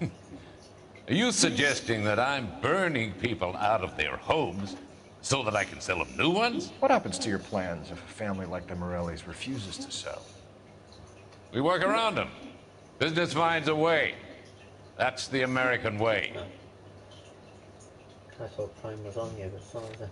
Are you suggesting that I'm burning people out of their homes so that I can sell them new ones? What happens to your plans if a family like the Morellis refuses to sell? We work around them. Business finds a way. That's the American way. I thought Prime was on here, but it's not, is it?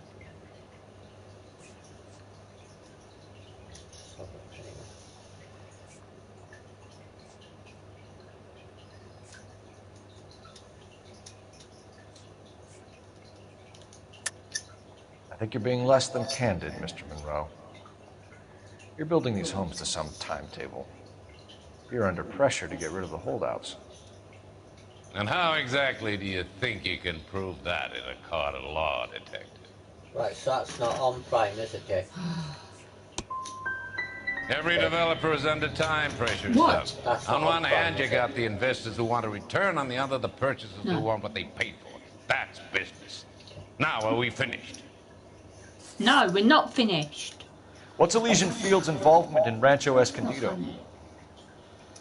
I think you're being less than candid, Mr. Monroe. You're building these homes to some timetable. You're under pressure to get rid of the holdouts. And how exactly do you think you can prove that in a court of law, detective? Right, so that's not on Prime, is it, Jay? Every developer is under time pressure. What? Stuff. On one hand, you got the investors who want a return. On the other, the purchasers who want what they paid for. That's business. Now, are we finished? No, we're not finished. What's Elysian Fields' involvement in Rancho Escondido?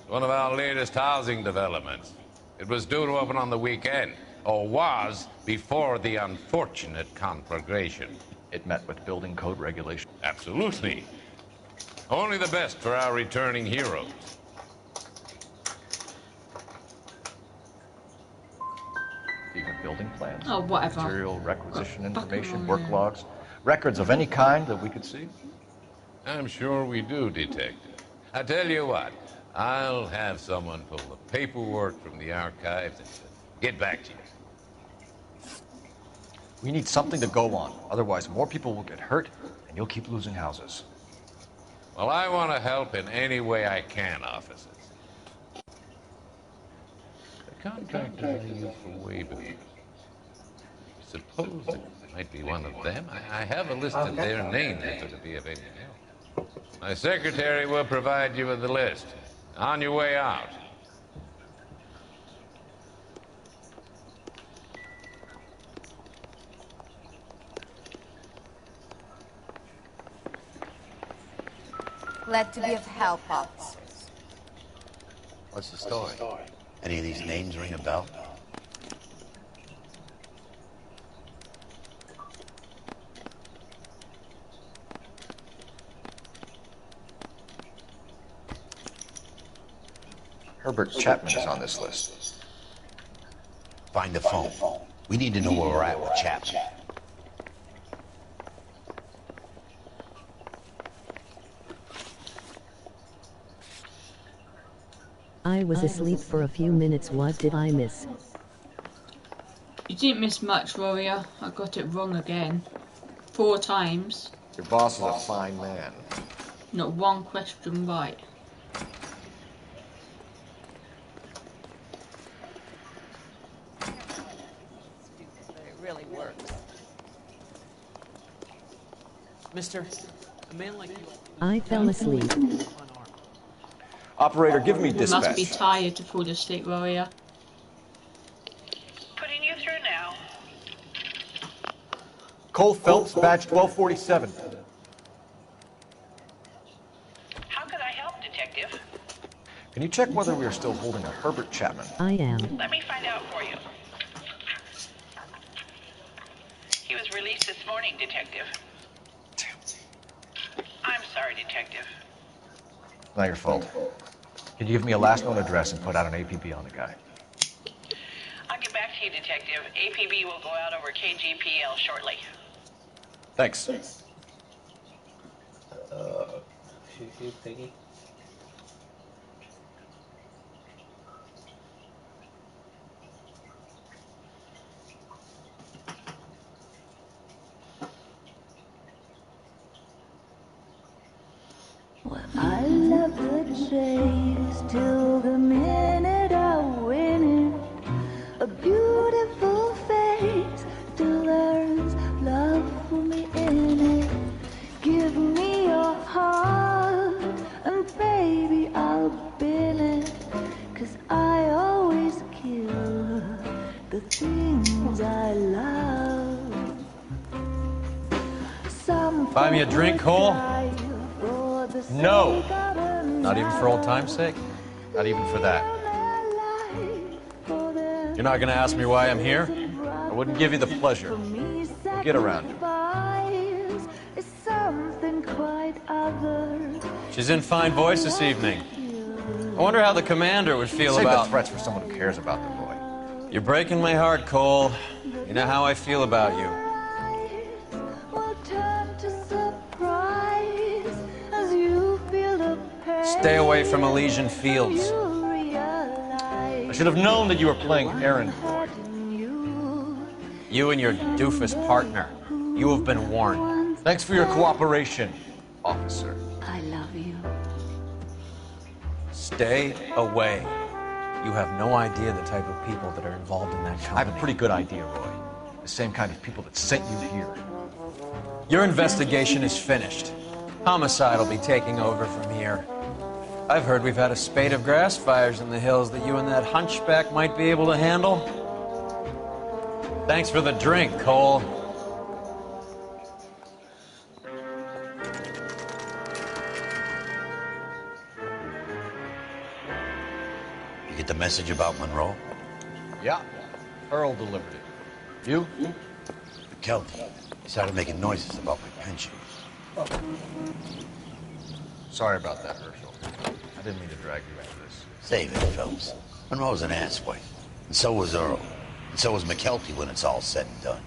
One of our latest housing developments. It was due to open on the weekend, or was before the unfortunate conflagration. It met with building code regulation. Absolutely. Only the best for our returning heroes. Do you have building plans? Oh, whatever. Material requisition information, work logs, records of any kind that we could see? I'm sure we do, Detective. I tell you what, I'll have someone pull the paperwork from the archives and get back to you. We need something to go on. Otherwise, more people will get hurt, and you'll keep losing houses. Well, I want to help in any way I can, officers. The contractors I use for waybills. Suppose it might be one of them. I have a list of their names if it'll be of any help. My secretary will provide you with the list. On your way out. Glad to be of help, officers. What's the story? Any of these names ring a bell? Herbert Chapman is on this list. Find the phone. We need to know where we're at with Chapman. I was asleep for a few minutes. What did I miss? You didn't miss much, Warrior. I got it wrong again. 4 times. Your boss is a fine man. Not one question right. It really works. Mister, a man like you... I fell asleep. Operator, give me You dispatch. must be tired to fall asleep, Warrior. Putting you through now. Cole Phelps, badge 1247. How could I help, Detective? Can you check whether we are still holding a Herbert Chapman? I am. Let me find out for you. He was released this morning, Detective. I'm sorry, Detective. Not your fault. Can you give me a last known address and put out an APB on the guy? I'll get back to you, Detective. APB will go out over KGPL shortly. Thanks. Shoot, Piggy. I love the chase till the minute I win it. A beautiful face till there's love for me in it. Give me your heart and baby I'll bill it. 'Cause I always kill the things I love. Some Buy me a drink, Cole? No! Not even for old time's sake? Not even for that. You're not gonna ask me why I'm here? I wouldn't give you the pleasure. We'll get around it. She's in fine voice this evening. I wonder how the commander would feel Save about... the threats for someone who cares about the boy. You're breaking my heart, Cole. You know how I feel about you. Stay away from Elysian Fields. I should have known that you were playing errand boy. You and your doofus partner. You have been warned. Thanks for your cooperation, officer. I love you. Stay away. You have no idea the type of people that are involved in that company. I have a pretty good idea, Roy. The same kind of people that sent you here. Your investigation is finished. Homicide will be taking over from here. I've heard we've had a spate of grass fires in the hills that you and that hunchback might be able to handle. Thanks for the drink, Cole. You get the message about Monroe? Yeah. Earl delivered it. You? McKelty. He started making noises about my pension. Sorry about that, Herschel. I didn't mean to drag you into this. Save it, Phelps. Monroe's an asswipe. And so was Earl. And so was McKelty when it's all said and done.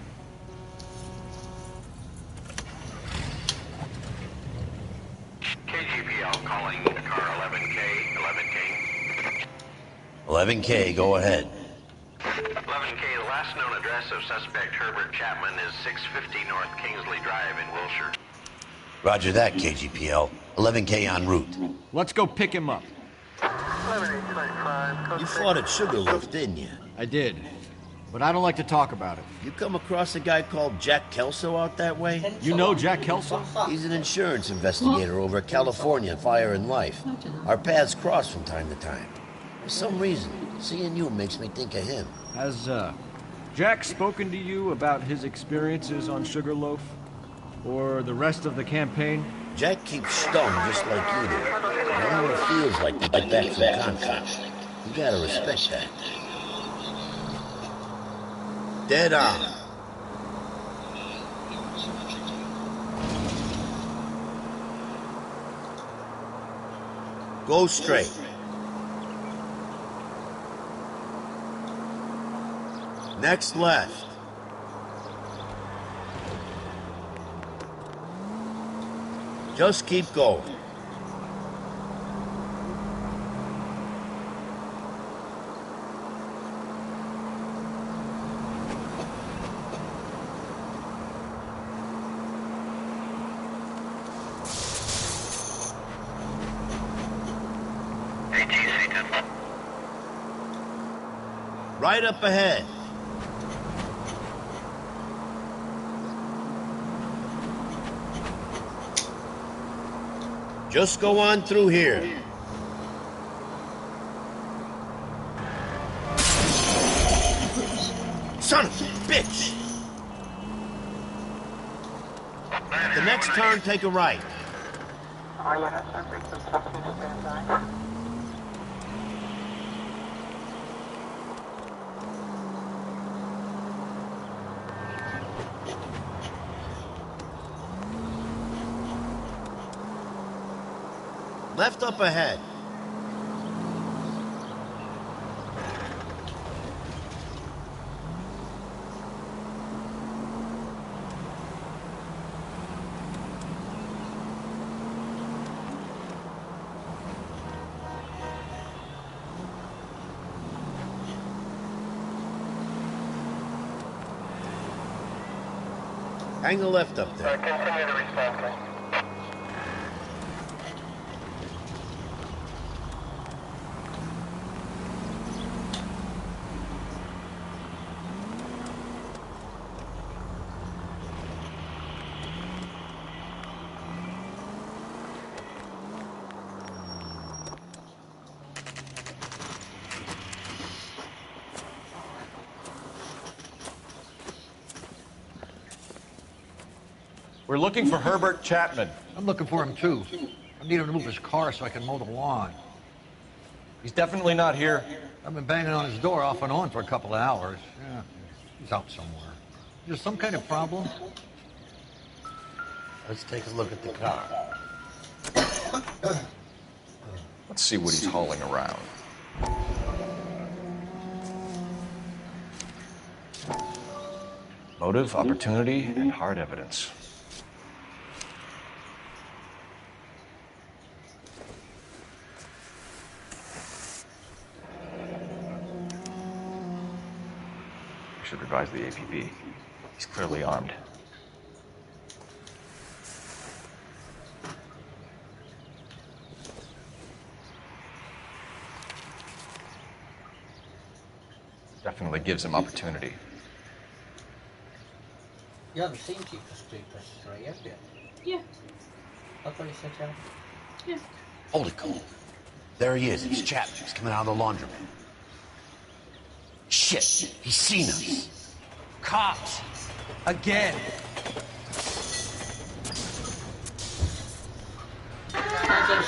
KGPL calling car 11K, 11K. 11K, go ahead. 11K, the last known address of suspect Herbert Chapman is 650 North Kingsley Drive in Wilshire. Roger that, KGPL. 11K en route. Let's go pick him up. You fought at Sugarloaf, didn't you? I did, but I don't like to talk about it. You come across a guy called Jack Kelso out that way? You know Jack Kelso? He's an insurance investigator over at California Fire and Life. Our paths cross from time to time. For some reason, seeing you makes me think of him. Has, Jack spoken to you about his experiences on Sugarloaf? Or the rest of the campaign? Jack keeps stung just like you do. I know what it feels like to get back from conflict. You gotta respect that. Dead on. Go straight. Next left. Just keep going. Right up ahead. Just go on through here. Son of a bitch! At the next turn, take a right. Left up ahead. Hang the left up there. Continue to respond, please. We're looking for Herbert Chapman. I'm looking for him, too. I need him to move his car so I can mow the lawn. He's definitely not here. I've been banging on his door off and on for a couple of hours. Yeah, he's out somewhere. Is there some kind of problem? Let's take a look at the car. Let's see what he's hauling around. Motive, opportunity, and hard evidence. I should advise the APB. He's clearly armed. Definitely gives him opportunity. You haven't seen Jeepers Creepers 3, have you? Yeah. I thought you said you had. Yeah. Hold it, Cole. There he is. It's Chapman. He's coming out of the laundromat. Shit. He's seen us. Cops. Again.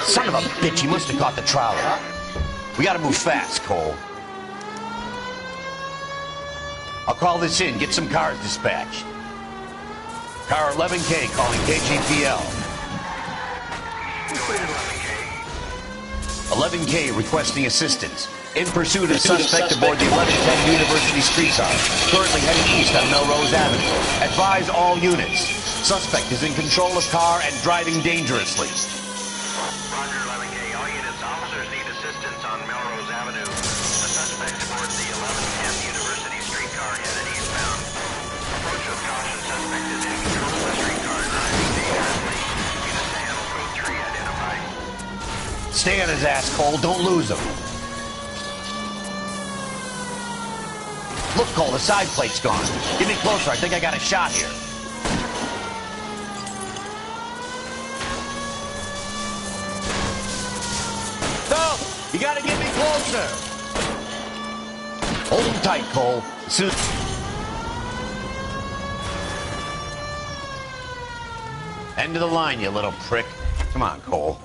Son of a bitch. He must have caught the trolley. We gotta move fast, Cole. I'll call this in. Get some cars dispatched. Car 11K calling KGPL. 11K requesting assistance. In pursuit of suspect aboard the 1110 University streetcar. Currently heading east on Melrose Avenue. Advise all units. Suspect is in control of car and driving dangerously. Roger, 11K. All units, officers need assistance on Melrose Avenue. The suspect aboard the 1110 University streetcar headed eastbound. Approach with caution. Suspect is in control of the streetcar, driving dangerously. Unit handle code 3 identified. Stay on his ass, Cole. Don't lose him. Look, Cole, the side plate's gone. Get me closer. I think I got a shot here. No! You gotta get me closer. Hold him tight, Cole. End of the line, you little prick. Come on, Cole.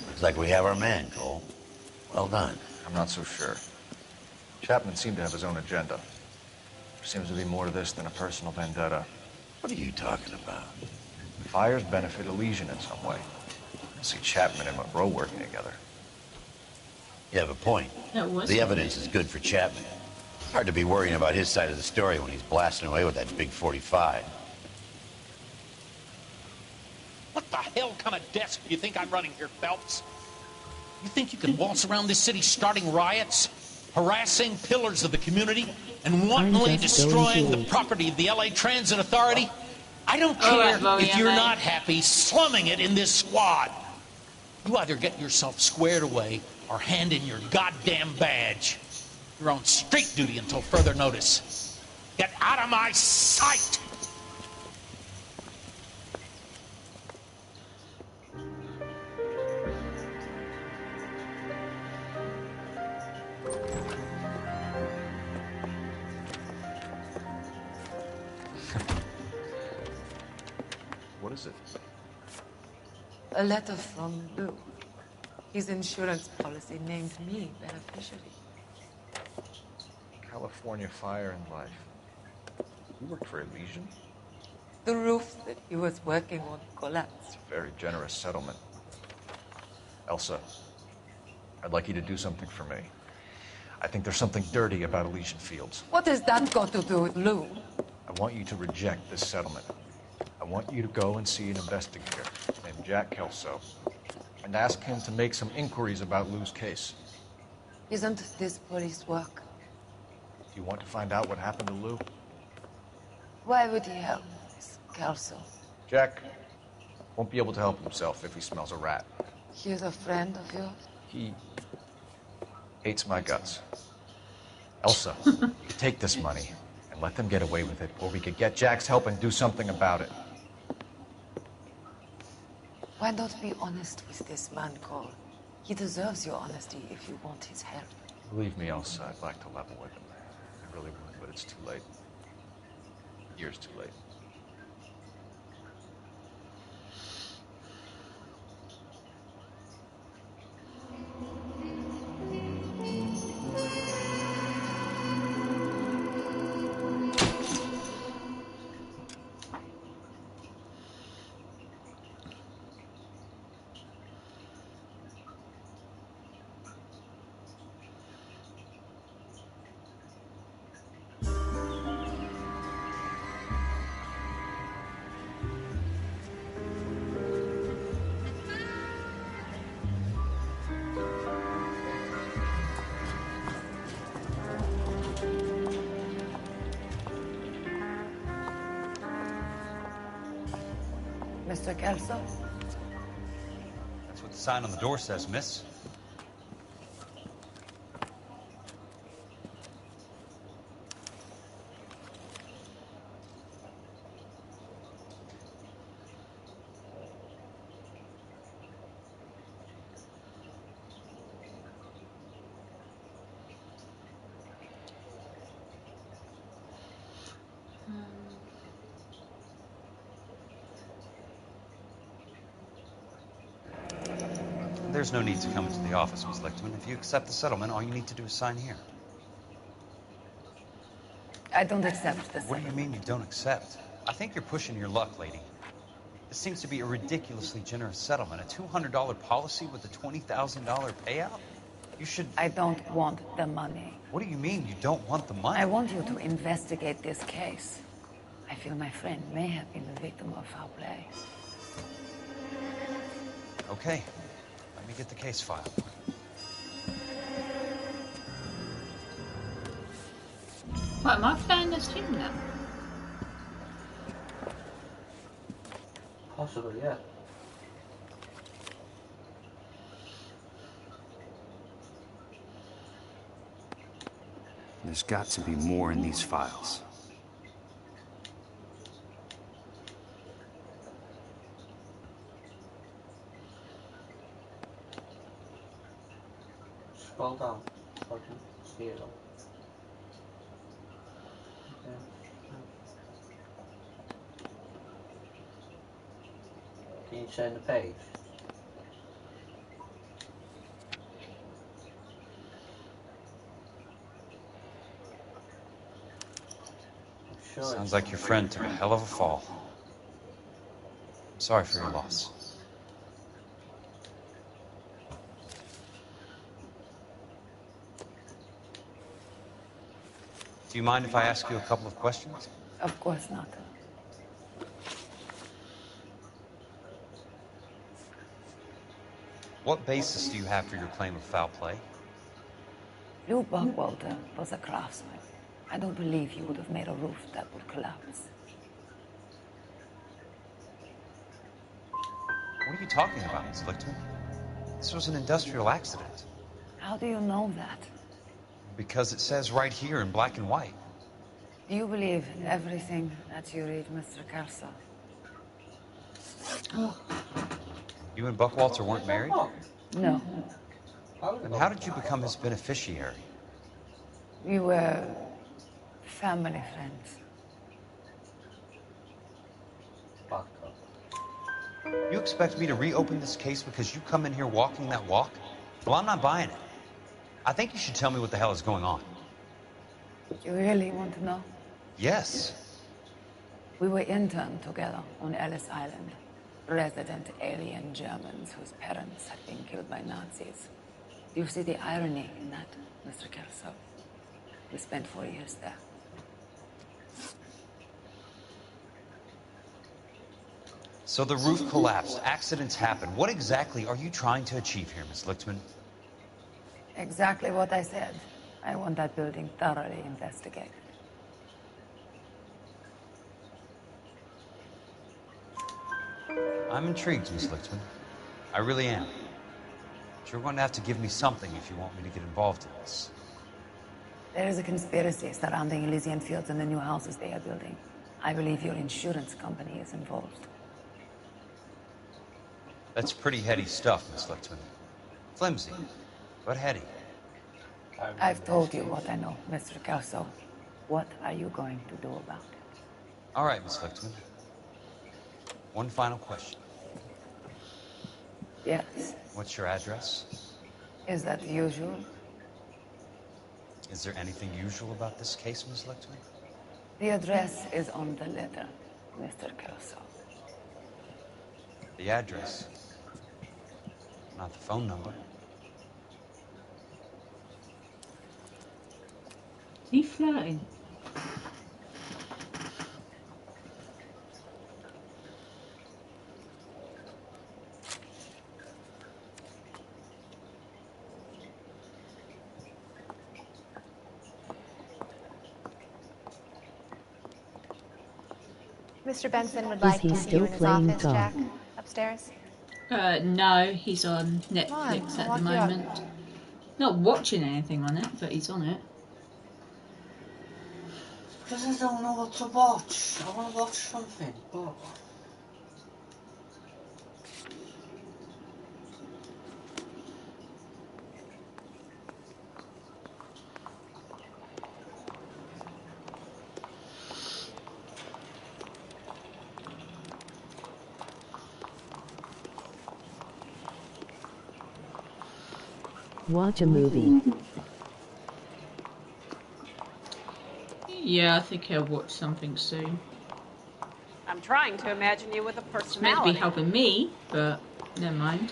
Looks like we have our man, Cole. Well done. I'm not so sure. Chapman seemed to have his own agenda. There seems to be more to this than a personal vendetta. What are you talking about? Fires benefit Elysian in some way. I see Chapman and Monroe working together. You have a point. The evidence is good for Chapman. Hard to be worrying about his side of the story when he's blasting away with that big 45. What the hell kind of desk do you think I'm running here, Phelps? You think you can waltz around this city starting riots, harassing pillars of the community, and wantonly destroying the property of the LA Transit Authority? I don't All care right, Rory, if you're mate. not happy slumming it in this squad. You either get yourself squared away or hand in your goddamn badge. You're on street duty until further notice. Get out of my sight! What is it? A letter from Lou. His insurance policy named me beneficiary. California Fire and Life. You worked for Elysian? The roof that he was working on collapsed. It's a very generous settlement. Elsa, I'd like you to do something for me. I think there's something dirty about Elysian Fields. What has that got to do with Lou? I want you to reject this settlement. I want you to go and see an investigator named Jack Kelso and ask him to make some inquiries about Lou's case. Isn't this police work? Do you want to find out what happened to Lou? Why would he help Miss Kelso? Jack won't be able to help himself if he smells a rat. He's a friend of yours? He hates my guts. Elsa, take this money and let them get away with it, or we could get Jack's help and do something about it. Why not be honest with this man, Cole? He deserves your honesty if you want his help. Believe me, Elsa, I'd like to level with him. I really would, but it's too late. Years too late. Mr. Kelso? That's what the sign on the door says, miss. There's no need to come into the office, Miss Lichtman. If you accept the settlement, all you need to do is sign here. I don't accept this. What do you mean you don't accept? I think you're pushing your luck, lady. This seems to be a ridiculously generous settlement. A $200 policy with a $20,000 payout? You should... I don't want the money. What do you mean you don't want the money? I want you to investigate this case. I feel my friend may have been the victim of foul play. Okay. Let me get the case file. What, am I playing this team now? Possibly, yeah. There's got to be more in these files. Scroll down so I can see it all. Okay. Can you turn the page? Sure. Sounds like your friend took a hell of a fall. I'm sorry for your loss. Do you mind if I ask you a couple of questions? Of course not. What basis do you have for your claim of foul play? Lou Buckwalter was a craftsman. I don't believe he would have made a roof that would collapse. you talking about, Miss Lichtman? This was an industrial accident. How do you know that? Because it says right here in black and white. Do you believe everything that you read, Mr. Kelso? You and Buckwalter weren't married? No. Then how did you become his beneficiary? We were family friends. You expect me to reopen this case because you come in here walking that walk? Well, I'm not buying it. I think you should tell me what the hell is going on. You really want to know? Yes. We were interned together on Ellis Island. Resident alien Germans whose parents had been killed by Nazis. Do you see the irony in that, Mr. Kelso? We spent 4 years there. So the roof collapsed, accidents happen. What exactly are you trying to achieve here, Miss Lichtman? Exactly what I said. I want that building thoroughly investigated. I'm intrigued, Miss Lichtman. I really am. But you're going to have to give me something if you want me to get involved in this. There is a conspiracy surrounding Elysian Fields and the new houses they are building. I believe your insurance company is involved. That's pretty heady stuff, Miss Lichtman. Flimsy, but heady. I've told you what I know, Mr. Kelso. What are you going to do about it? All right, Miss Lichtman. One final question. Yes. What's your address? Is that usual? Is there anything usual about this case, Miss Lichtman? The address is on the letter, Mr. Kelso. The address. Not the phone number. He flirting. Mr. Benson would like he to see still you in his playing office, golf? Jack. Upstairs. No, he's on Netflix on, at the I'll walk you up. moment. Not watching anything on it, but he's on it. Because I don't know what to watch. I want to watch something, but... Watch a movie. Yeah, I think I'll watch something soon. I'm trying to imagine you with a It's meant to personality. be helping me, but never mind.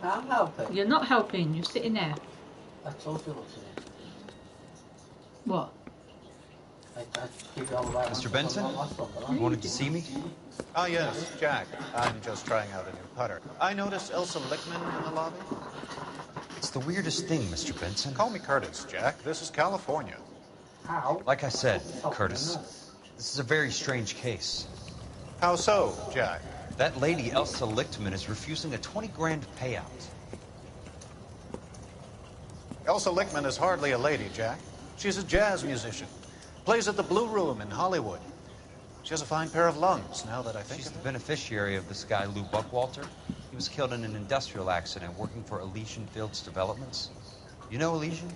I'm helping. You're not helping, you're sitting there. I told you what to do. What? I give you all the right Mr. answers Benson? on that last one, but You wanted to see me? Ah, yes, Jack. I'm just trying out a new putter. I noticed Elsa Lichtman in the lobby. It's the weirdest thing, Mr. Benson. Call me Curtis, Jack. This is California. How? Like I said, Curtis, this is a very strange case. How so, Jack? That lady, Elsa Lichtman, is refusing a 20 grand payout. Elsa Lichtman is hardly a lady, Jack. She's a jazz musician. Plays at the Blue Room in Hollywood. She has a fine pair of lungs, now that I think She's of the it. beneficiary of this guy, Lou Buckwalter. He was killed in an industrial accident working for Elysian Fields Developments. You know Elysian?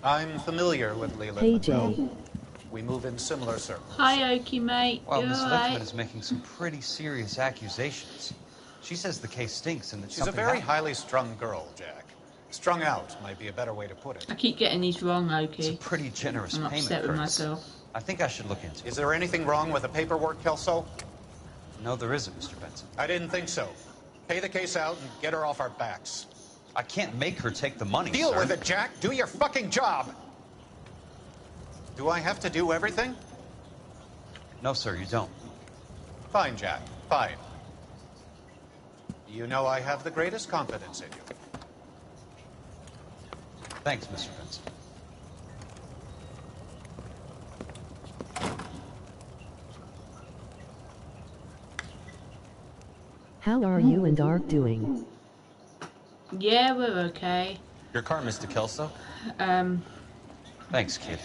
I'm familiar with Leland Hey, Monroe. Jay. We move in similar circles. Hi, Okie, mate. Well, You Miss alright? Lichtman is making some pretty serious accusations. She says the case stinks and that She's a something very happened. highly strung girl, Jack. Strung out might be a better way to put it. I keep getting these wrong, Okie. It's a pretty generous I'm payment, upset with Curtis. myself. I think I should look into it. Is there anything wrong with the paperwork, Kelso? No, there isn't, Mr. Benson. I didn't think so. Pay the case out and get her off our backs. I can't make her take the money, Deal sir. with it, Jack. Do your fucking job. Do I have to do everything? No, sir, you don't. Fine, Jack. Fine. You know I have the greatest confidence in you. Thanks, Mr. Benson. How are you and Ark doing? Yeah, we're okay. Your car, Mr. Kelso? Thanks, kid.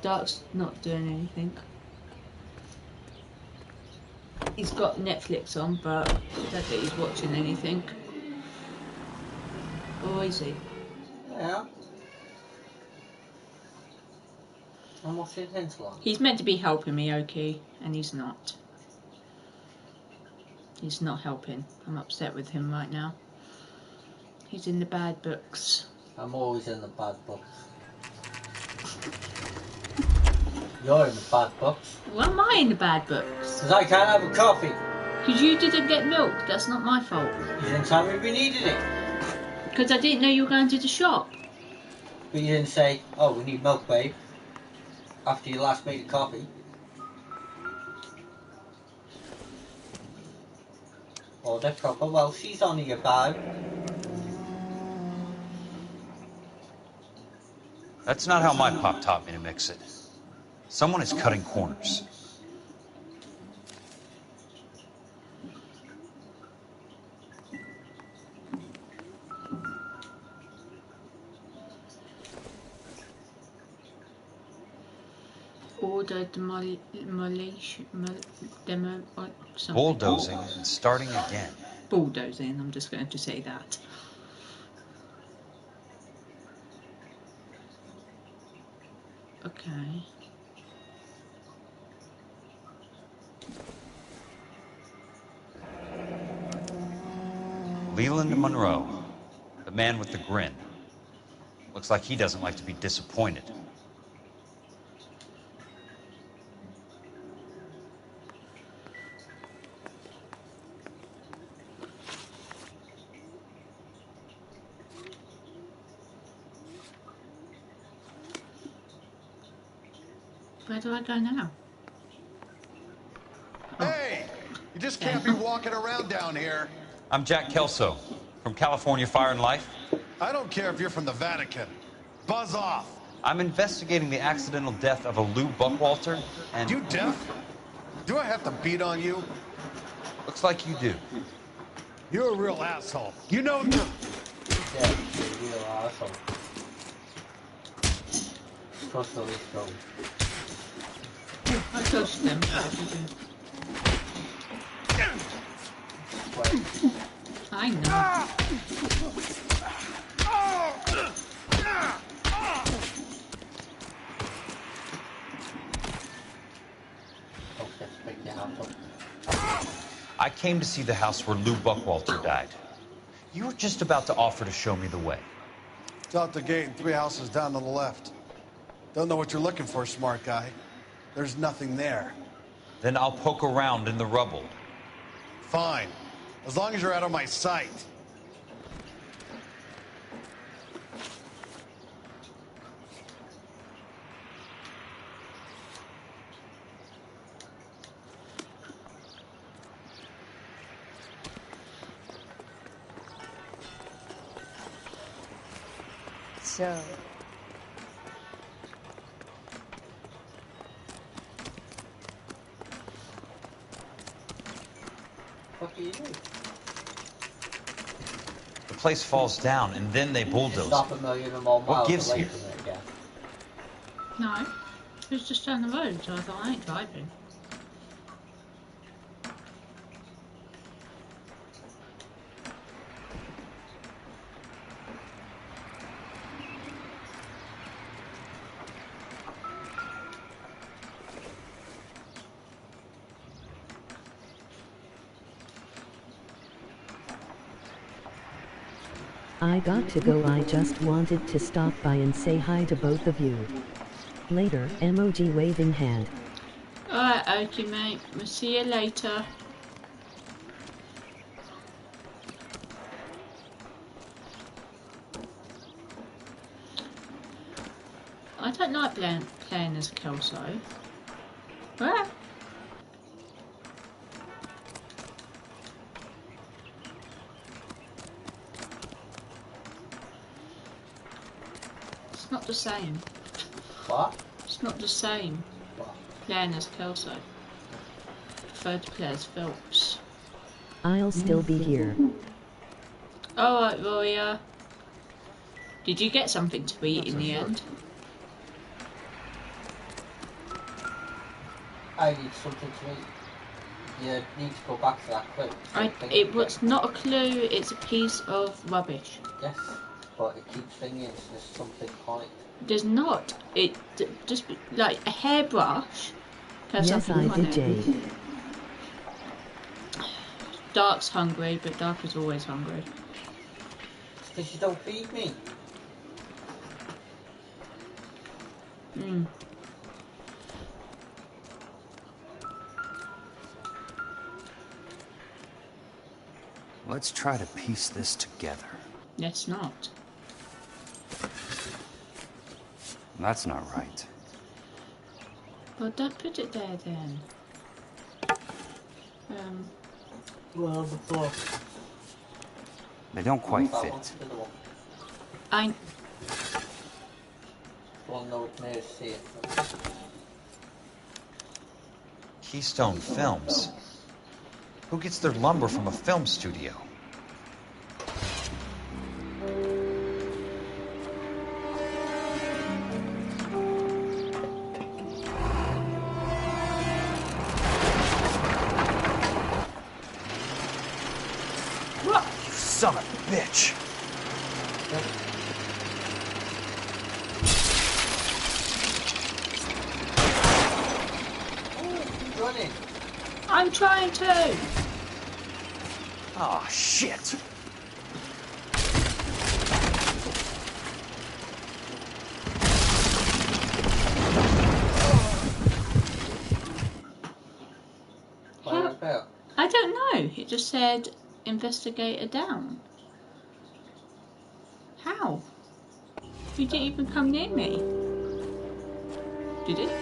Dark's not doing anything. He's got Netflix on, but I don't think he's watching anything. Or is he? Yeah. And what's his intellect? He's meant to be helping me, okay, and he's not. He's not helping. I'm upset with him right now. He's in the bad books. I'm always in the bad books. You're in the bad books. Why am I in the bad books? Because I can't have a coffee. Because you didn't get milk. That's not my fault. You didn't tell me we needed it. Because I didn't know you were going to the shop. But you didn't say, oh, we need milk, babe, after you last made a coffee. Or the proper Welshies on your bag. That's not how my pop taught me to mix it. Someone is cutting corners. Order demolition, demo, or something. Bulldozing and starting again. Bulldozing, I'm just going to say that. Okay. Leland Monroe, the man with the grin. Looks like he doesn't like to be disappointed. Where do I go now? Hey! You just can't be walking around down here. I'm Jack Kelso, from California Fire and Life. I don't care if you're from the Vatican. Buzz off. I'm investigating the accidental death of a Lou Buckwalter, and... You deaf? Do I have to beat on you? Looks like you do. You're a real asshole. You know you're... Yeah, you're a real asshole. Trust the least go. I touched them. I know. I came to see the house where Lou Buckwalter died. You were just about to offer to show me the way. It's out the gate and 3 houses down to the left. Don't know what you're looking for, smart guy. There's nothing there. Then I'll poke around in the rubble. Fine. As long as you're out of my sight. So, What do you do? The place falls down, and then they bulldoze. Stop a million or more miles What gives away here? from it again. No, it was just down the road, so I thought I ain't driving. I got to go. I just wanted to stop by and say hi to both of you. Later, emoji waving hand. Alright, okay, mate. We'll see you later. I don't like playing as Kelso. Ah. It's not the same. What? It's not the same. What? playing as Kelso. Prefer to play as Phelps. I'll still be here. Alright, Warrior. Did you get something to eat in the end? I need something to eat. You need to go back to that clue. It was not a clue, it's a piece of rubbish. Yes, but it keeps thinking there's something on it. There's not. It just like a hairbrush. Yes, I did, Jade. Dark's hungry, but Dark is always hungry. It's because you don't feed me. Let's try to piece this together. Let's not. That's not right. Well, don't put it there then. Well, the floor. They don't quite fit. Well, no, it's nearest here. Keystone Films? Who gets their lumber from a film studio? What? You son of a bitch! Running. I'm trying to. Oh, shit! I don't know. It just said investigator down. How? You didn't even come near me. Did it?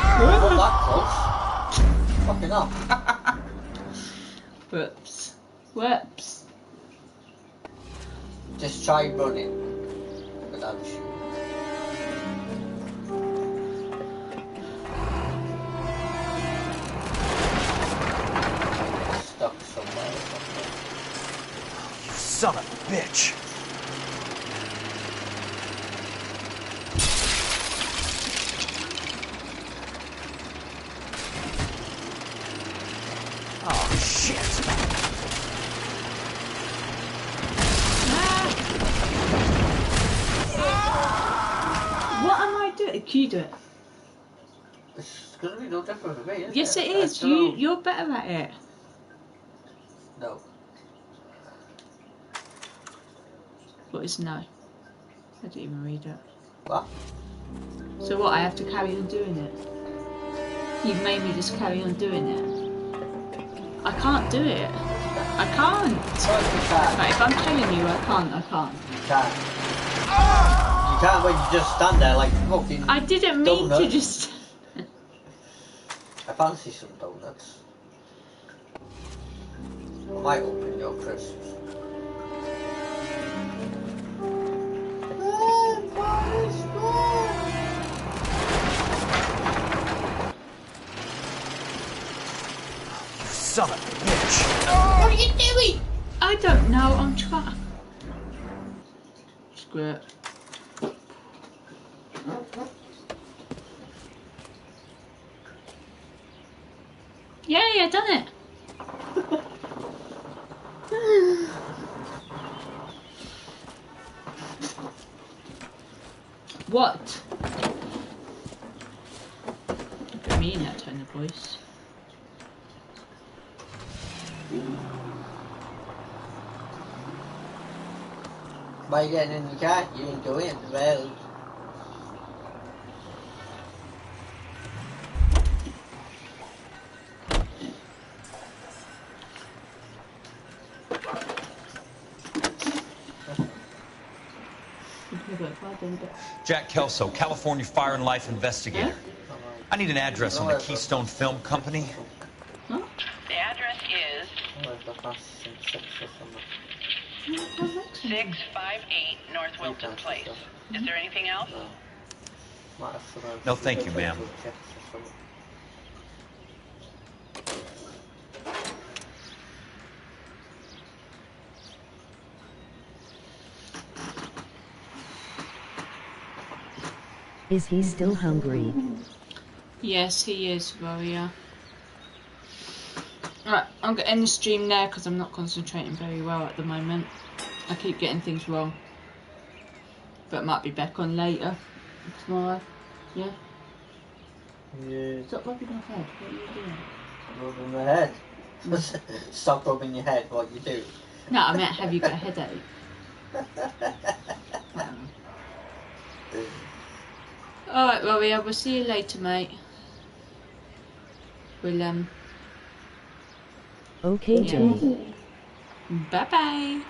Not that close. Fucking hell. Whoops. Whoops. Just try running without shooting. Stuck somewhere or something. You son of a bitch! Oh, shit! What am I doing? Can you do it? It's gonna be no different for me, isn't Yes, it? it is. You're better at it. No. What is no? I didn't even read it. What? So what? I have to carry on doing it. You've made me just carry on doing it. I can't do it. I can't. Right, if I'm telling you, I can't. You can't. You can't when you just stand there like fucking I didn't mean donut. to just. I fancy some donuts. I might open your crisps. Son of a bitch! What are you doing? I don't know. I'm trying. Screw it. Yay, I done it. What? Look at me in that tone of voice. By getting in the car, you didn't do it well. Jack Kelso, California Fire and Life Investigator. I need an address on the Keystone Film Company. The address is passing 6 or something. 658 North Wilton Place. Is there anything else? No. Might have someone No, thank you, ma'am. Is he still hungry? Yes, he is, Warrior. Right, I'm going to end the stream now because I'm not concentrating very well at the moment. I keep getting things wrong. But I might be back on later. Tomorrow. Yeah? Yeah. Stop rubbing your head. What are you doing? Rubbing my head. Stop rubbing your head, what you do. No, I meant have you got a headache? Alright, Warrior, we'll see you later, mate. We'll, Okay, Jay. Bye-bye.